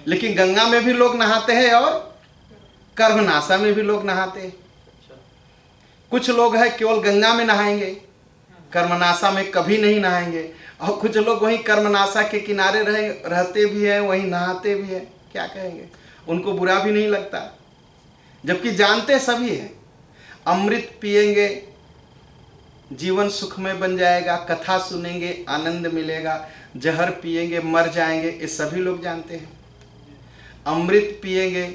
लेकिन गंगा में भी लोग नहाते हैं और कर्मनाशा में भी लोग नहाते हैं। कुछ लोग हैं केवल गंगा में नहाएंगे, कर्मनाशा में कभी नहीं नहाएंगे, और कुछ लोग वहीं कर्मनाशा के किनारे रहते भी हैं, वहीं नहाते भी हैं। क्या कहेंगे? उनको बुरा भी नहीं लगता, जबकि जानते सभी हैं। अमृत पिएंगे जीवन सुखमय बन जाएगा, कथा सुनेंगे आनंद मिलेगा, जहर पिएंगे मर जाएंगे, ये सभी लोग जानते हैं। अमृत पिएंगे,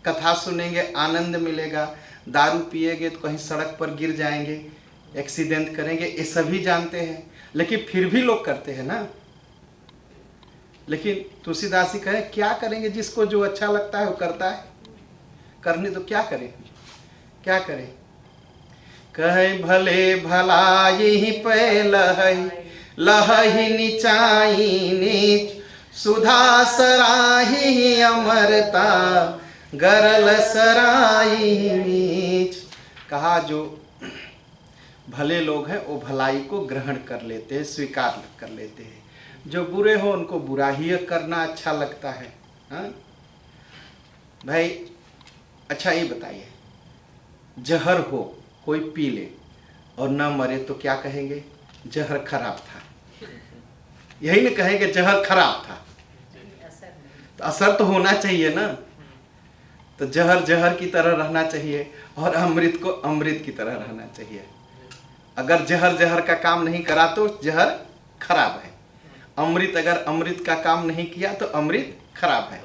कथा सुनेंगे आनंद मिलेगा, दारू पिएंगे तो कहीं सड़क पर गिर जाएंगे, एक्सीडेंट करेंगे, ये सभी जानते हैं। लेकिन फिर भी लोग करते हैं ना। लेकिन तुलसीदास जी कहे क्या करेंगे, जिसको जो अच्छा लगता है वो करता है, करने तो क्या करें, क्या करें। कहे भले भलाई पे लहई लहई निचाई नीच, सुधा सराही अमरता गरल सराई नीच। कहा जो भले लोग हैं वो भलाई को ग्रहण कर लेते हैं, स्वीकार कर लेते हैं। जो बुरे हो उनको बुरा ही करना अच्छा लगता है। हाँ भाई, अच्छा ये बताइए, जहर हो कोई पी ले और न मरे तो क्या कहेंगे? जहर खराब था, यही ना कहेंगे, जहर खराब था। तो असर तो होना चाहिए ना। तो जहर जहर की तरह रहना चाहिए और अमृत को अमृत की तरह रहना चाहिए। अगर जहर जहर का काम नहीं करा तो जहर खराब है, अमृत अगर अमृत का काम नहीं किया तो अमृत खराब है।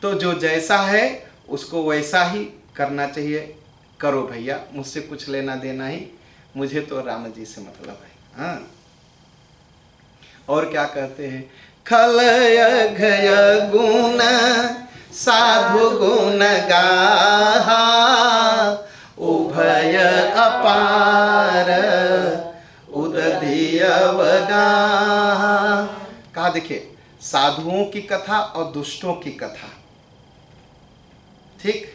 तो जो जैसा है उसको वैसा ही करना चाहिए। करो भैया, मुझसे कुछ लेना देना ही, मुझे तो राम जी से मतलब है। हाँ, और क्या कहते हैं, खलय घय गुण साधु गुण गाहा, उभय अपार उदधि अवगाहा। कहा देखिए, साधुओं की कथा और दुष्टों की कथा, ठीक,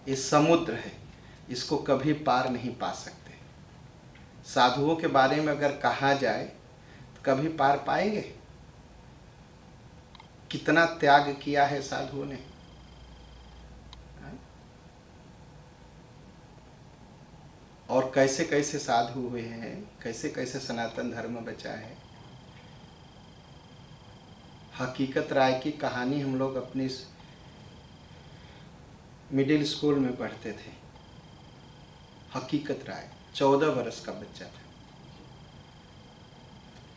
ये समुद्र है, इसको कभी पार नहीं पा सकते। साधुओं के बारे में अगर कहा जाए तो कभी पार पाएंगे? कितना त्याग किया है साधुओं ने, और कैसे कैसे साधु हुए हैं, कैसे कैसे सनातन धर्म बचा है। हकीकत राय की कहानी हम लोग अपनी मिडिल स्कूल में पढ़ते थे। हकीकत राय 14 वर्ष का बच्चा था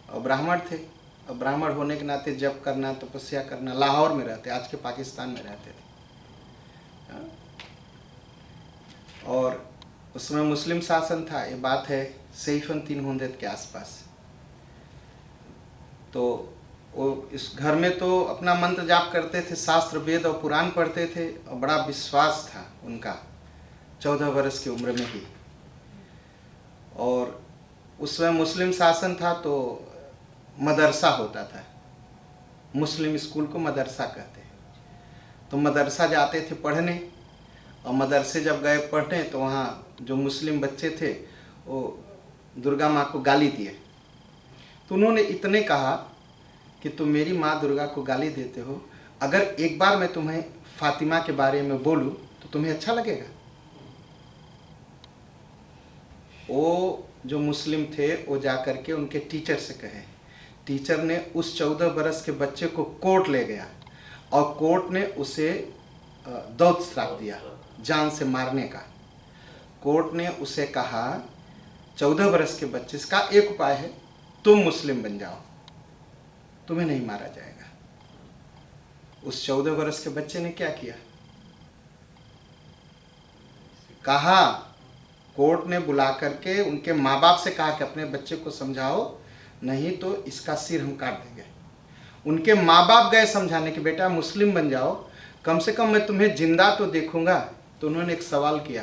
और ब्राह्मण थे। और ब्राह्मण होने के नाते जप करना, तपस्या करना, लाहौर में रहते, आज के पाकिस्तान में रहते थे। और उसमें मुस्लिम शासन था, ये बात है सैफन 300 के आसपास। तो वो इस घर में तो अपना मंत्र जाप करते थे, शास्त्र वेद और पुराण पढ़ते थे, और बड़ा विश्वास था उनका 14 वर्ष की उम्र में ही। और उसमें मुस्लिम शासन था तो मदरसा होता था, मुस्लिम स्कूल को मदरसा कहते हैं। तो मदरसा जाते थे पढ़ने, और मदरसे जब गए पढ़ने तो वहाँ जो मुस्लिम बच्चे थे वो दुर्गा माँ को गाली दिए। तो उन्होंने इतने कहा कि तुम मेरी माँ दुर्गा को गाली देते हो, अगर एक बार मैं तुम्हें फातिमा के बारे में बोलूँ तो तुम्हें अच्छा लगेगा? वो जो मुस्लिम थे वो जा कर के उनके टीचर से कहे। टीचर ने उस 14 बरस के बच्चे को कोर्ट ले गया और कोर्ट ने उसे दौत श्राप दिया, जान से मारने का। कोर्ट ने उसे कहा 14 बरस के बच्चे का एक उपाय है, तुम मुस्लिम बन जाओ, तुम्हें नहीं मारा जाएगा। उस 14 बरस के बच्चे ने क्या किया? कहा, कोर्ट ने बुला करके उनके माँ बाप से कहा कि अपने बच्चे को समझाओ, नहीं तो इसका सिर हम काट देंगे। उनके माँ बाप गए समझाने कि बेटा मुस्लिम बन जाओ, कम से कम मैं तुम्हें जिंदा तो देखूंगा। तो उन्होंने एक सवाल किया,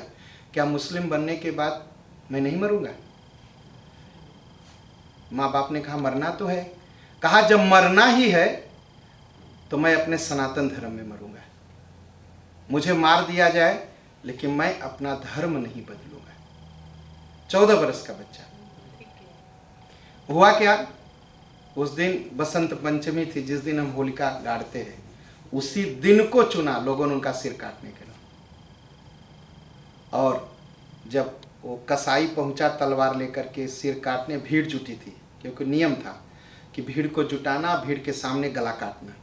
क्या मुस्लिम बनने के बाद मैं नहीं मरूंगा? माँ बाप ने कहा मरना तो है। कहा जब मरना ही है तो मैं अपने सनातन धर्म में मरूंगा, मुझे मार दिया जाए लेकिन मैं अपना धर्म नहीं बदलूंगा। 14 बरस का बच्चा। हुआ क्या, उस दिन बसंत पंचमी थी, जिस दिन हम होलिका गाड़ते हैं, उसी दिन को चुना लोगों ने उनका सिर काटने के लिए। और जब वो कसाई पहुंचा तलवार लेकर के सिर काटने, भीड़ जुटी थी, क्योंकि नियम था कि भीड़ को जुटाना, भीड़ के सामने गला काटना।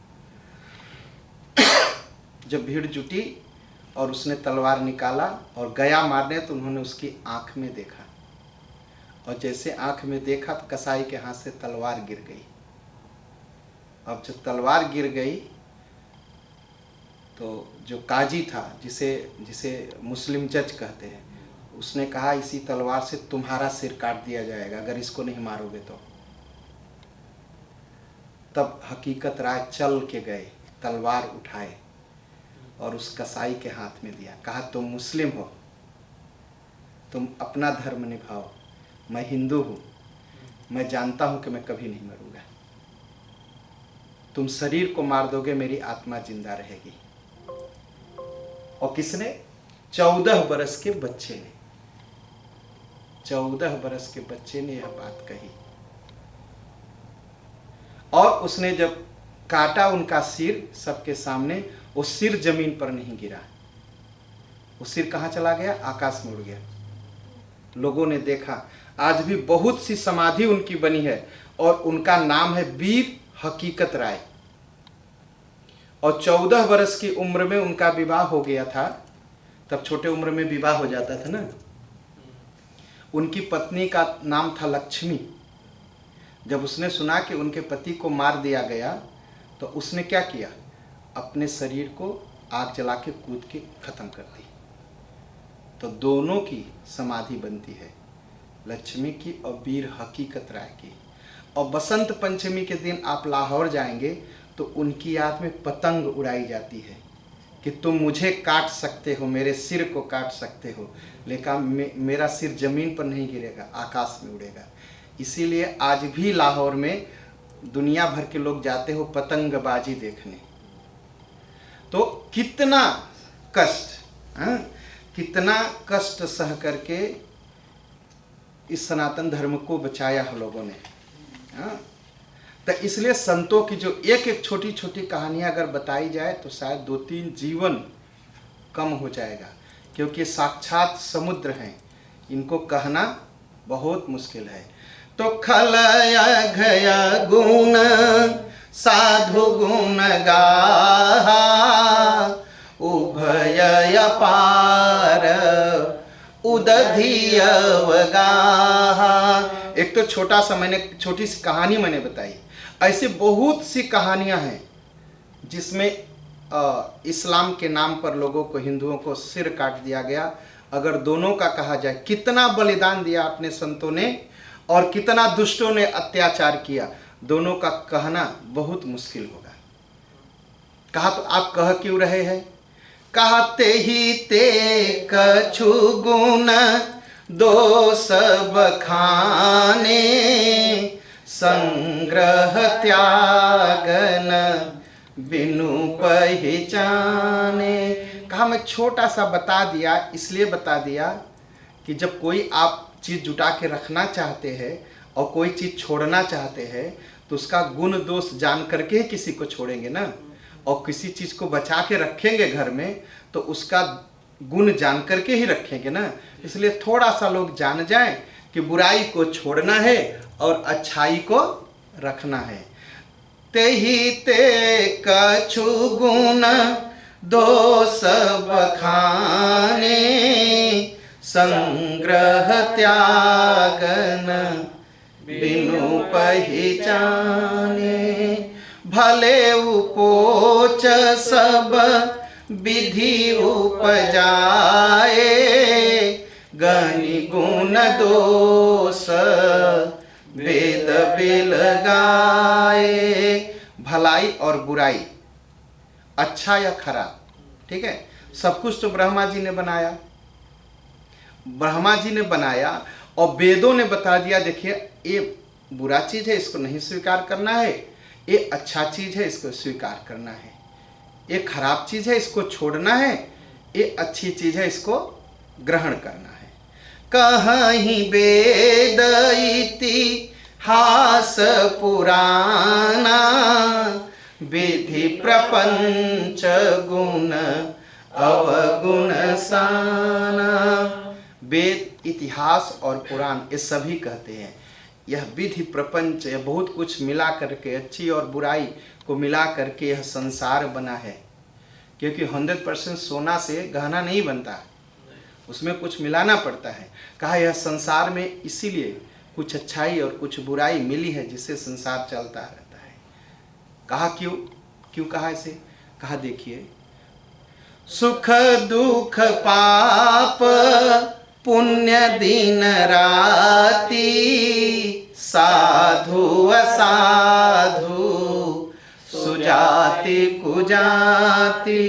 जब भीड़ जुटी और उसने तलवार निकाला और गया मारने, तो उन्होंने उसकी आंख में देखा, और जैसे आंख में देखा तो कसाई के हाथ से तलवार गिर गई। अब जब तलवार गिर गई तो जो काजी था, जिसे मुस्लिम जज कहते हैं, उसने कहा इसी तलवार से तुम्हारा सिर काट दिया जाएगा अगर इसको नहीं मारोगे तो। तब हकीकत राय चल के गए, तलवार उठाए और उस कसाई के हाथ में दिया। कहा तुम मुस्लिम हो, तुम अपना धर्म निभाओ, मैं हिंदू हूँ, मैं जानता हूँ कि मैं कभी नहीं मरूंगा। तुम शरीर को मार दोगे, मेरी आत्मा जिंदा रहेगी। और किसने? 14 बरस के बच्चे ने। 14 बरस के बच्चे ने यह बात कही। और उसने जब काटा उनका सिर सबके सामने, वो सिर जमीन पर नहीं गिरा, वो सिर कहाँ चला गया? आकाश में उड़ गया। लोगों ने देखा। आज भी बहुत सी समाधि उनकी बनी है और उनका नाम है वीर हकीकत राय। और 14 वर्ष की उम्र में उनका विवाह हो गया था। तब छोटे उम्र में विवाह हो जाता था ना। उनकी पत्नी का नाम था लक्ष्मी। जब उसने सुना कि उनके पति को मार दिया गया तो उसने क्या किया? अपने शरीर को आग जला के कूद के खत्म कर दी। तो दोनों की समाधि बनती है, लक्ष्मी की और वीर हकीकत राय की। और बसंत पंचमी के दिन आप लाहौर जाएंगे तो उनकी याद में पतंग उड़ाई जाती है कि तुम मुझे काट सकते हो, मेरे सिर को काट सकते हो, लेकिन मेरा सिर जमीन पर नहीं गिरेगा, आकाश में उड़ेगा। इसीलिए आज भी लाहौर में दुनिया भर के लोग जाते हो पतंगबाजी देखने। तो कितना कष्ट, कितना कष्ट सह करके इस सनातन धर्म को बचाया है लोगों ने। तो इसलिए संतों की जो एक एक छोटी छोटी कहानियां अगर बताई जाए तो शायद 2-3 जीवन कम हो जाएगा, क्योंकि साक्षात समुद्र हैं, इनको कहना बहुत मुश्किल है। तो खलय घय गुण साधु गुण गाहा, उभय अपार उदधि अवगाहा। एक तो छोटा सा छोटी सी कहानी मैंने बताई, ऐसे बहुत सी कहानियां हैं जिसमें इस्लाम के नाम पर लोगों को, हिंदुओं को सिर काट दिया गया। अगर दोनों का कहा जाए, कितना बलिदान दिया अपने संतों ने और कितना दुष्टों ने अत्याचार किया, दोनों का कहना बहुत मुश्किल होगा। कहा तो आप कह क्यों रहे हैं? कहते ही ते कछु गुण दोष बखाने, संग्रह त्यागन बिनु पहचाने। कहा मैं छोटा सा बता दिया, इसलिए बता दिया कि जब कोई आप चीज़ जुटा के रखना चाहते हैं और कोई चीज़ छोड़ना चाहते हैं तो उसका गुण दोष जान करके ही किसी को छोड़ेंगे ना, और किसी चीज़ को बचा के रखेंगे घर में तो उसका गुण जान करके ही रखेंगे ना। इसलिए थोड़ा सा लोग जान जाएं कि बुराई को छोड़ना है और अच्छाई को रखना है। ते ही ते कछु गुण दोष बखाने, संग्रह त्यागन बिनु पहचाने। भले उपोच सब विधि उपजाए, गनि गुण दोष वेद बिलगाए। भलाई और बुराई, अच्छा या खराब, ठीक है, सब कुछ तो ब्रह्मा जी ने बनाया। ब्रह्मा जी ने बनाया और वेदों ने बता दिया, देखिए ये बुरा चीज़ है, इसको नहीं स्वीकार करना है, ये अच्छा चीज़ है, इसको स्वीकार करना है, ये खराब चीज़ है, इसको छोड़ना है, ये अच्छी चीज़ है, इसको ग्रहण करना है। कहीं वेद इतिहास पुराना, विधि प्रपंच गुण अवगुण साना। वेद, इतिहास और पुराण ये सभी कहते हैं यह विधि प्रपंच, यह बहुत कुछ मिला करके, अच्छी और बुराई को मिला करके यह संसार बना है। क्योंकि 100% सोना से गहना नहीं बनता, उसमें कुछ मिलाना पड़ता है। कहा यह संसार में इसीलिए कुछ अच्छाई और कुछ बुराई मिली है जिससे संसार चलता रहता है। कहा क्यों कहा इसे? कहा देखिए, सुख दुख पाप पुण्य दिन राति, साधु असाधु सुजाति कुजाति।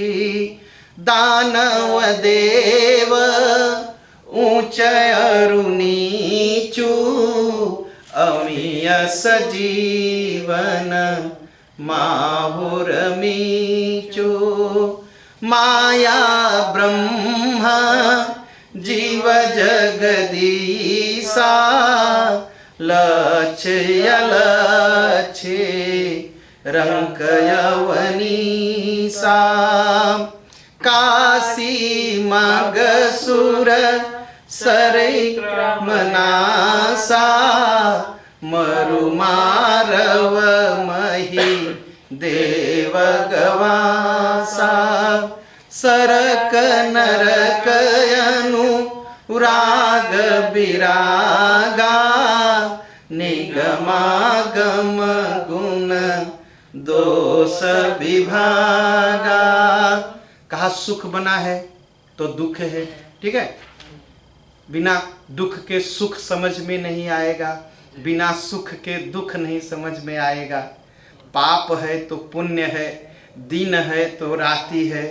दानव देव ऊंच अरु नीचू, अमीय सजीवन माहुर मीचू। माया ब्रह्मा जीव जगदीसा, लक्ष्य रंक यवनीसा। काशी मगसुर सरै मनासा, मरु मारव मही देव गवासा। सरक नरक अनुराग विरागा, निगमागम गुण दोष विभागा। कहा सुख बना है तो दुख है, ठीक है, बिना दुख के सुख समझ में नहीं आएगा। बिना सुख के दुख नहीं समझ में आएगा। पाप है तो पुण्य है, दिन है तो राति है,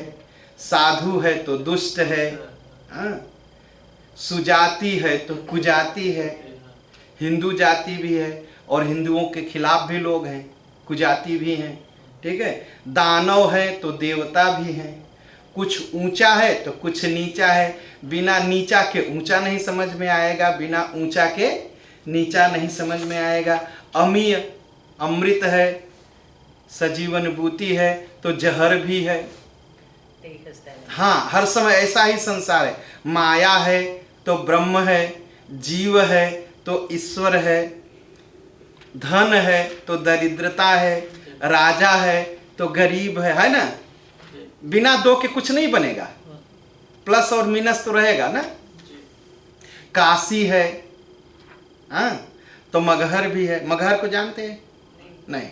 साधु है तो दुष्ट है, सुजाति है तो कुजाति है। हिंदू जाति भी है और हिंदुओं के खिलाफ भी लोग हैं, कुजाति भी हैं, ठीक है। दानव है तो देवता भी हैं, कुछ ऊंचा है तो कुछ नीचा है। बिना नीचा के ऊंचा नहीं समझ में आएगा, बिना ऊंचा के नीचा नहीं समझ में आएगा। अमीय अमृत है, सजीवन बूटी है तो जहर भी है। हाँ, हर समय ऐसा ही संसार है। माया है तो ब्रह्म है, जीव है तो ईश्वर है, धन है तो दरिद्रता है, राजा है तो गरीब है ना। बिना दो के कुछ नहीं बनेगा, प्लस और माइनस तो रहेगा ना। काशी है तो मगहर भी है। मगहर को जानते हैं? नहीं।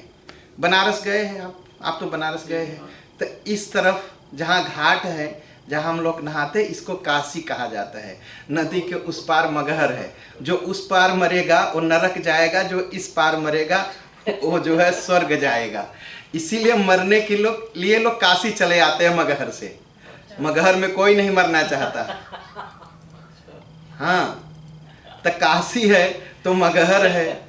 बनारस गए हैं आप तो बनारस गए हैं। तो इस तरफ जहाँ घाट है, जहाँ हम लोग नहाते, इसको काशी कहा जाता है। नदी के उस पार मगहर है। जो उस पार मरेगा वो नरक जाएगा, जो इस पार मरेगा वो जो है स्वर्ग जाएगा। इसीलिए मरने के लिए लोग काशी चले आते हैं मगहर से। मगहर में कोई नहीं मरना चाहता। हाँ, तो काशी है तो मगहर है।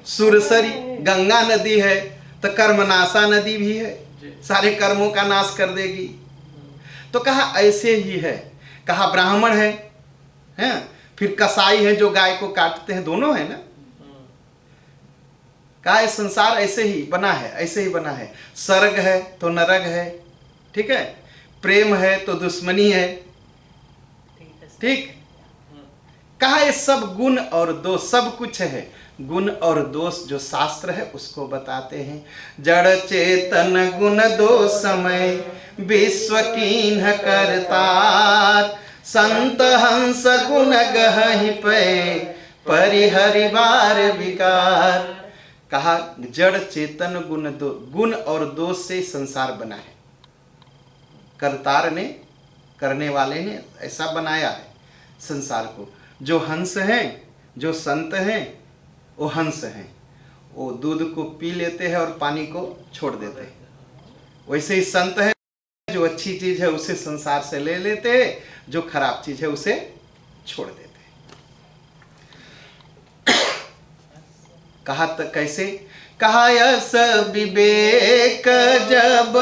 सुरसरी गंगा नदी है तो कर्मनाशा नदी भी है, सारे कर्मों का नाश कर देगी। तो कहा ऐसे ही है। कहा ब्राह्मण है, फिर कसाई है जो गाय को काटते हैं, दोनों है ना। कहा ये संसार ऐसे ही बना है, ऐसे ही बना है। स्वर्ग है तो नरक है, ठीक है। प्रेम है तो दुश्मनी है, ठीक। कहा ये सब गुण और दोष, सब कुछ है। गुण और दोष जो शास्त्र है उसको बताते हैं। जड़ चेतन गुण दो समय, विश्व कीन्ह करतार। संत हंस गुण गहि पे, परिहरि बार विकार। कहा जड़ चेतन गुण दो, गुण और दोष से संसार बना है। करतार ने, करने वाले ने ऐसा बनाया है संसार को। जो हंस हैं, जो संत हैं, वो हंस हैं। वो दूध को पी लेते हैं और पानी को छोड़ देते हैं। वैसे ही संत हैं, जो अच्छी चीज है उसे संसार से ले लेते हैं, जो खराब चीज है उसे छोड़ देते हैं। कहा तो कैसे? कहा यस विवेक जब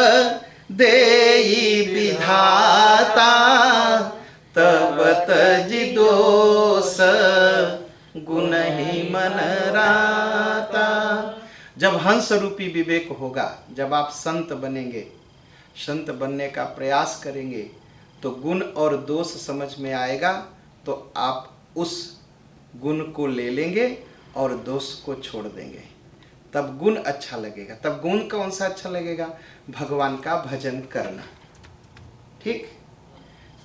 देई विधाता, तब तजि दोष गुण ही मन राता। जब हंस रूपी विवेक होगा, जब आप संत बनेंगे, संत बनने का प्रयास करेंगे, तो गुण और दोष समझ में आएगा। तो आप उस गुण को ले लेंगे और दोष को छोड़ देंगे। तब गुण अच्छा लगेगा। तब गुण कौन सा अच्छा लगेगा? भगवान का भजन करना, ठीक,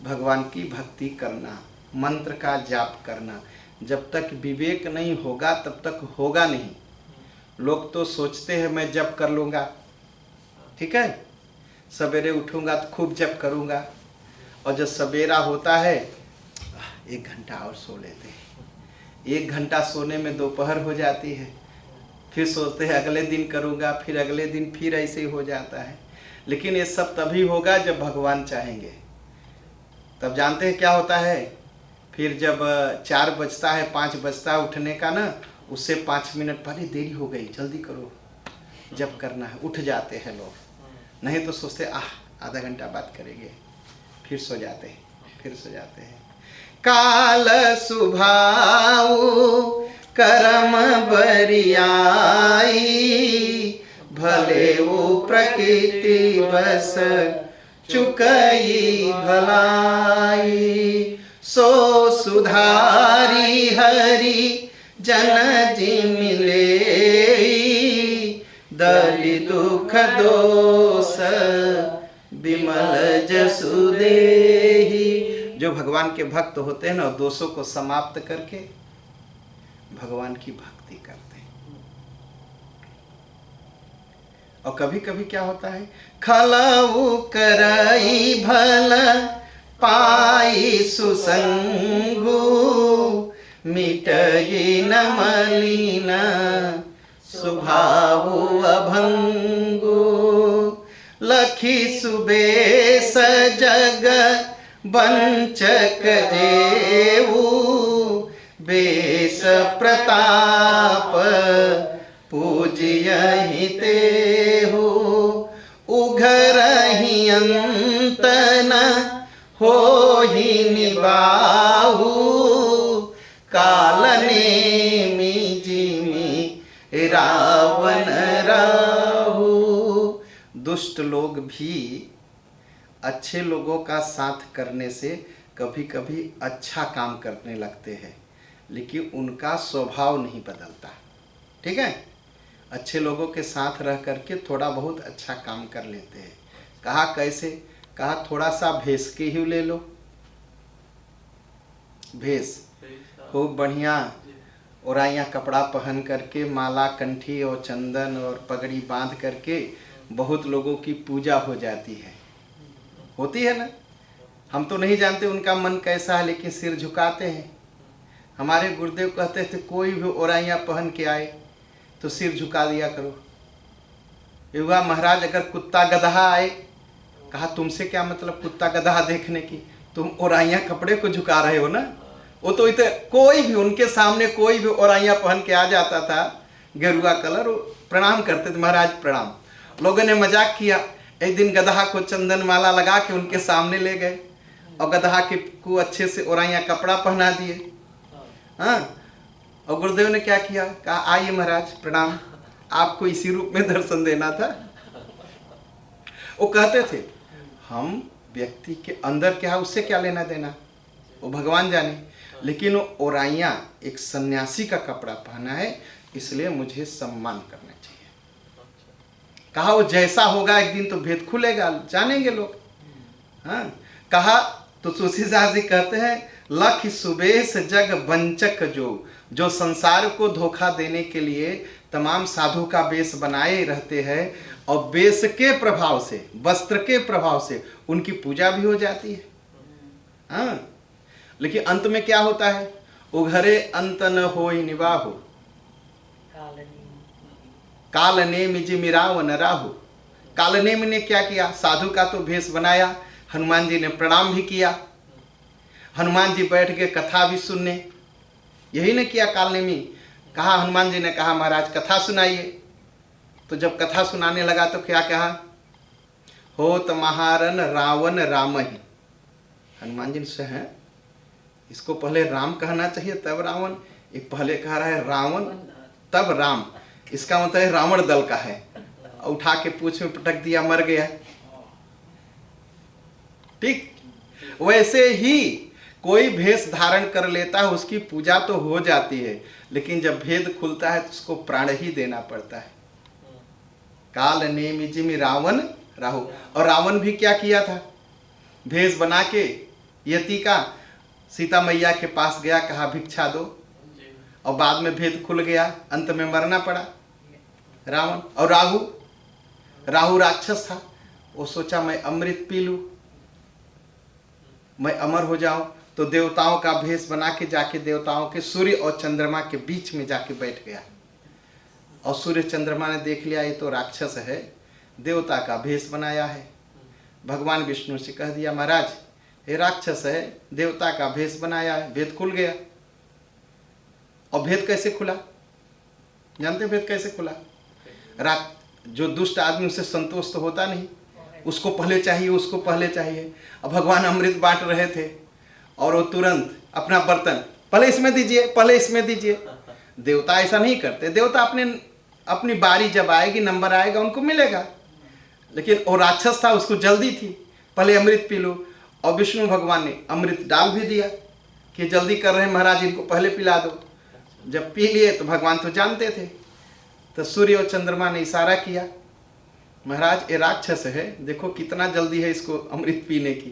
भगवान की भक्ति करना, मंत्र का जाप करना। जब तक विवेक नहीं होगा तब तक होगा नहीं। लोग तो सोचते हैं मैं जप कर लूँगा, ठीक है, सवेरे उठूँगा तो खूब जप करूँगा, और जब सवेरा होता है 1 घंटा और सो लेते हैं। 1 घंटा सोने में दोपहर हो जाती है। फिर सोचते हैं अगले दिन करूँगा, फिर अगले दिन फिर ऐसे ही हो जाता है। लेकिन ये सब तभी होगा जब भगवान चाहेंगे। तब जानते हैं क्या होता है? फिर जब 4 बजता है, 5 बजता है उठने का ना, उससे 5 मिनट पहले देरी हो गई, जल्दी करो, जब करना है, उठ जाते हैं लोग। नहीं तो सोचते आधा घंटा बात करेंगे, फिर सो जाते हैं, फिर सो जाते हैं। काल सुभाऊ कर्म बरियाई, भले वो प्रकृति बस चुकई भलाई। सो सुधारी हरि जन जी मिले, दलि दुख दोष विमल जसु देहि। जो भगवान के भक्त होते हैं ना, दोषों को समाप्त करके भगवान की भक्ति करते हैं। और कभी कभी क्या होता है, खलऊ करई भल पाई सुसंगु, मिटई न मलिन स्वभाव अभंगु लखी सुबेश जग वंचक जेऊ बेस प्रताप पूजियहि तेहु उघरहि अंत न होहि निबाहु काल नेमि जिमि रावण राहु। दुष्ट लोग भी अच्छे लोगों का साथ करने से कभी कभी अच्छा काम करने लगते हैं, लेकिन उनका स्वभाव नहीं बदलता। ठीक है, अच्छे लोगों के साथ रह करके थोड़ा बहुत अच्छा काम कर लेते हैं। कहा कैसे? कहा थोड़ा सा भेष के ही ले लो, भेष खूब बढ़िया ओराइया कपड़ा पहन करके माला कंठी और चंदन और पगड़ी बांध करके बहुत लोगों की पूजा हो जाती है, होती है ना। हम तो नहीं जानते उनका मन कैसा है, लेकिन सिर झुकाते हैं। हमारे गुरुदेव कहते थे कोई भी ओराइया पहन के आए तो सिर झुका दिया करो। युवा महाराज अगर कुत्ता गधा आए, कहा तुमसे क्या मतलब कुत्ता गधा देखने की, तुम ओराइया कपड़े को झुका रहे हो ना। वो तो इतने कोई भी उनके सामने कोई भी ओराइया पहन के आ जाता था गेरुआ कलर, प्रणाम करते थे, महाराज प्रणाम। लोगों ने मजाक किया, एक दिन गधा को चंदन माला लगा के उनके सामने ले गए और गधा के को अच्छे से ओराइया कपड़ा पहना दिए। हाँ, और गुरुदेव ने क्या किया? कहा आइए महाराज प्रणाम, आपको इसी रूप में दर्शन देना था। वो कहते थे हम व्यक्ति के अंदर क्या है उससे क्या लेना देना, वो भगवान जाने, लेकिन वो ओराइया एक सन्यासी का कपड़ा पहना है, इसलिए मुझे सम्मान करना चाहिए। कहा वो जैसा होगा एक दिन तो भेद खुलेगा, जानेंगे लोग। हाँ, कहा तो तुलसीदास जी कहते हैं लख सुबेश जग वंचक जो संसार को धोखा देने के लिए तमाम साधु का वेश बनाए रहते हैं और वेश के प्रभाव से, वस्त्र के प्रभाव से उनकी पूजा भी हो जाती है। हाँ, लेकिन अंत में क्या होता है? उघरे अंत न होई निवाहु काल नेमि जिमि रावण राहु। काल नेमि ने क्या किया? साधु का तो भेष बनाया, हनुमान जी ने प्रणाम भी किया, हनुमान जी बैठ गए कथा भी सुनने, यही ने किया काल नेमि। कहा हनुमान जी ने कहा महाराज कथा सुनाइए। तो जब कथा सुनाने लगा तो क्या कहा? होत महारन रावण राम ही। हनुमान जी से हैं इसको पहले राम कहना चाहिए तब रावण, ये पहले कह रहा है रावण तब राम, इसका मतलब है रावण दल का है। उठा के पूंछ में पटक दिया, मर गया। ठीक वैसे ही कोई भेष धारण कर लेता है उसकी पूजा तो हो जाती है, लेकिन जब भेद खुलता है तो उसको प्राण ही देना पड़ता है। काल नेमि जिमि रावण राहु। और रावण भी क्या किया था? भेष बना के यति का सीता मैया के पास गया, कहा भिक्षा दो, और बाद में भेद खुल गया, अंत में मरना पड़ा रावण। और राहु राक्षस था, वो सोचा मैं अमृत पी लूं, मैं अमर हो जाऊं, तो देवताओं का भेष बना के जाके देवताओं के सूर्य और चंद्रमा के बीच में जाके बैठ गया। और सूर्य चंद्रमा ने देख लिया ये तो राक्षस है, देवता का भेष बनाया है। भगवान विष्णु से कह दिया महाराज ये राक्षस है, देवता का भेष बनाया है। भेद खुल गया। और भेद कैसे खुला? जानते भेद कैसे खुला? जो दुष्ट आदमी उससे संतोष तो होता नहीं, उसको पहले चाहिए, उसको पहले चाहिए। अब भगवान अमृत बांट रहे थे और वो तुरंत अपना बर्तन पहले इसमें दीजिए, पहले इसमें दीजिए। देवता ऐसा नहीं करते, देवता अपनी बारी जब आएगी, नंबर आएगा, उनको मिलेगा। लेकिन वो राक्षस था, उसको जल्दी थी, पहले अमृत पी लो। और विष्णु भगवान ने अमृत डाल भी दिया कि जल्दी कर रहे हैं महाराज, इनको पहले पिला दो। जब पी लिए तो भगवान तो जानते थे, तो सूर्य और चंद्रमा ने इशारा किया महाराज ये राक्षस है, देखो कितना जल्दी है इसको अमृत पीने की।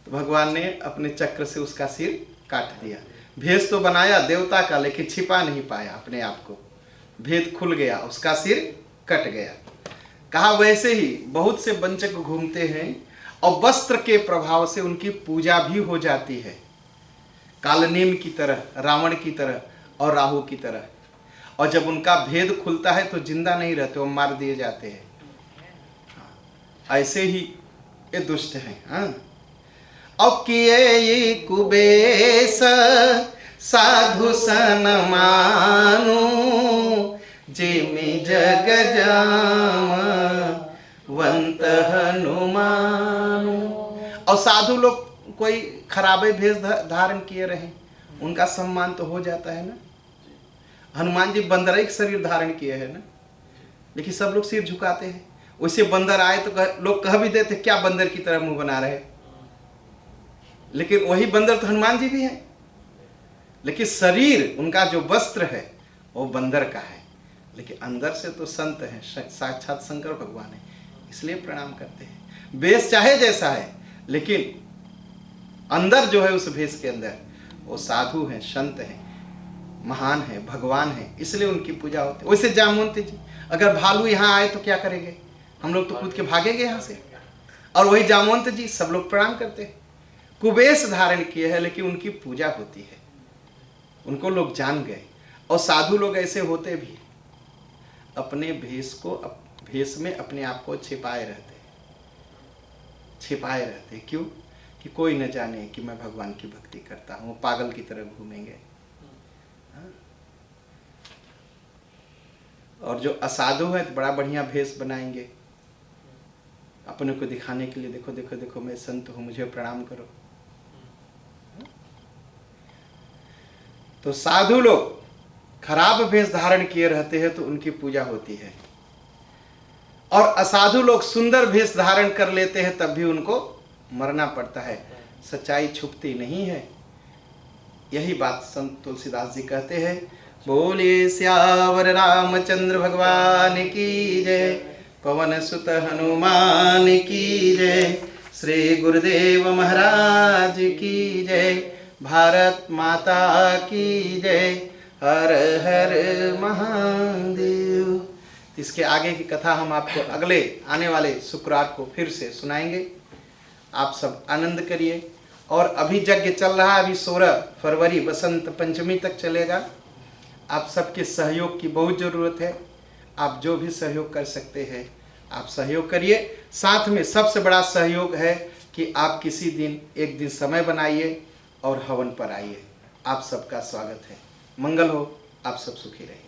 तो भगवान ने अपने चक्र से उसका सिर काट दिया। भेष तो बनाया देवता का, लेकिन छिपा नहीं पाया अपने आप को, भेद खुल गया, उसका सिर कट गया। कहा वैसे ही बहुत से वंचक घूमते हैं और वस्त्र के प्रभाव से उनकी पूजा भी हो जाती है। कालनेम की तरह, रावण की तरह और राहु की तरह। और जब उनका भेद खुलता है तो जिंदा नहीं रहते, वो मार दिए जाते हैं। ऐसे ही ये दुष्ट हैं। हाँ, अब किए ये कुबेस साधु सन मानु, जेमि जग जामवंत हनुमानु। और साधु लोग कोई खराबे भेष धारण किए रहे, उनका सम्मान तो हो जाता है ना। हनुमान जी बंदर एक शरीर धारण किए हैं ना, लेकिन सब लोग सिर झुकाते हैं। वैसे बंदर आए तो लोग कह भी देते क्या बंदर की तरह मुंह बना रहे, लेकिन वही बंदर तो हनुमान जी भी हैं। लेकिन शरीर उनका जो वस्त्र है वो बंदर का है, लेकिन अंदर से तो संत हैं, साक्षात शंकर भगवान है, इसलिए प्रणाम करते हैं। वेश चाहे जैसा है, लेकिन अंदर जो है उस भेष के अंदर वो साधु हैं, संत हैं, महान है, भगवान है, इसलिए उनकी पूजा होती है। वैसे जामवंत जी, अगर भालू यहाँ आए तो क्या करेंगे, हम लोग तो कूद के भागेंगे यहाँ से। और वही जामवंत जी सब लोग प्रणाम करते हैं। कुबेश धारण किए हैं, लेकिन उनकी पूजा होती है, उनको लोग जान गए। और साधु लोग ऐसे होते भी, अपने भेष में अपने आप को छिपाए रहते, क्यों कि कोई न जाने कि मैं भगवान की भक्ति करता हूँ। पागल की तरह घूमेंगे। और जो असाधु है तो बड़ा बढ़िया भेष बनाएंगे अपने को दिखाने के लिए, देखो देखो देखो मैं संत हूँ, मुझे प्रणाम करो। तो साधु लोग खराब भेष धारण किए रहते हैं तो उनकी पूजा होती है, और असाधु लोग सुंदर भेष धारण कर लेते हैं तब भी उनको मरना पड़ता है। सच्चाई छुपती नहीं है। यही बात संत तुलसीदास जी कहते हैं, बोले श्यावर रामचंद्र भगवान की जय, पवन सुत हनुमान की जय, श्री गुरुदेव महाराज की जय, भारत माता की जय, हर हर महादेव। इसके आगे की कथा हम आपको अगले आने वाले शुक्रवार को फिर से सुनाएंगे। आप सब आनंद करिए। और अभी यज्ञ चल रहा है, अभी 16 फरवरी बसंत पंचमी तक चलेगा। आप सबके सहयोग की बहुत ज़रूरत है। आप जो भी सहयोग कर सकते हैं आप सहयोग करिए। साथ में सबसे बड़ा सहयोग है कि आप किसी दिन एक दिन समय बनाइए और हवन पर आइए। आप सबका स्वागत है। मंगल हो, आप सब सुखी रहिए।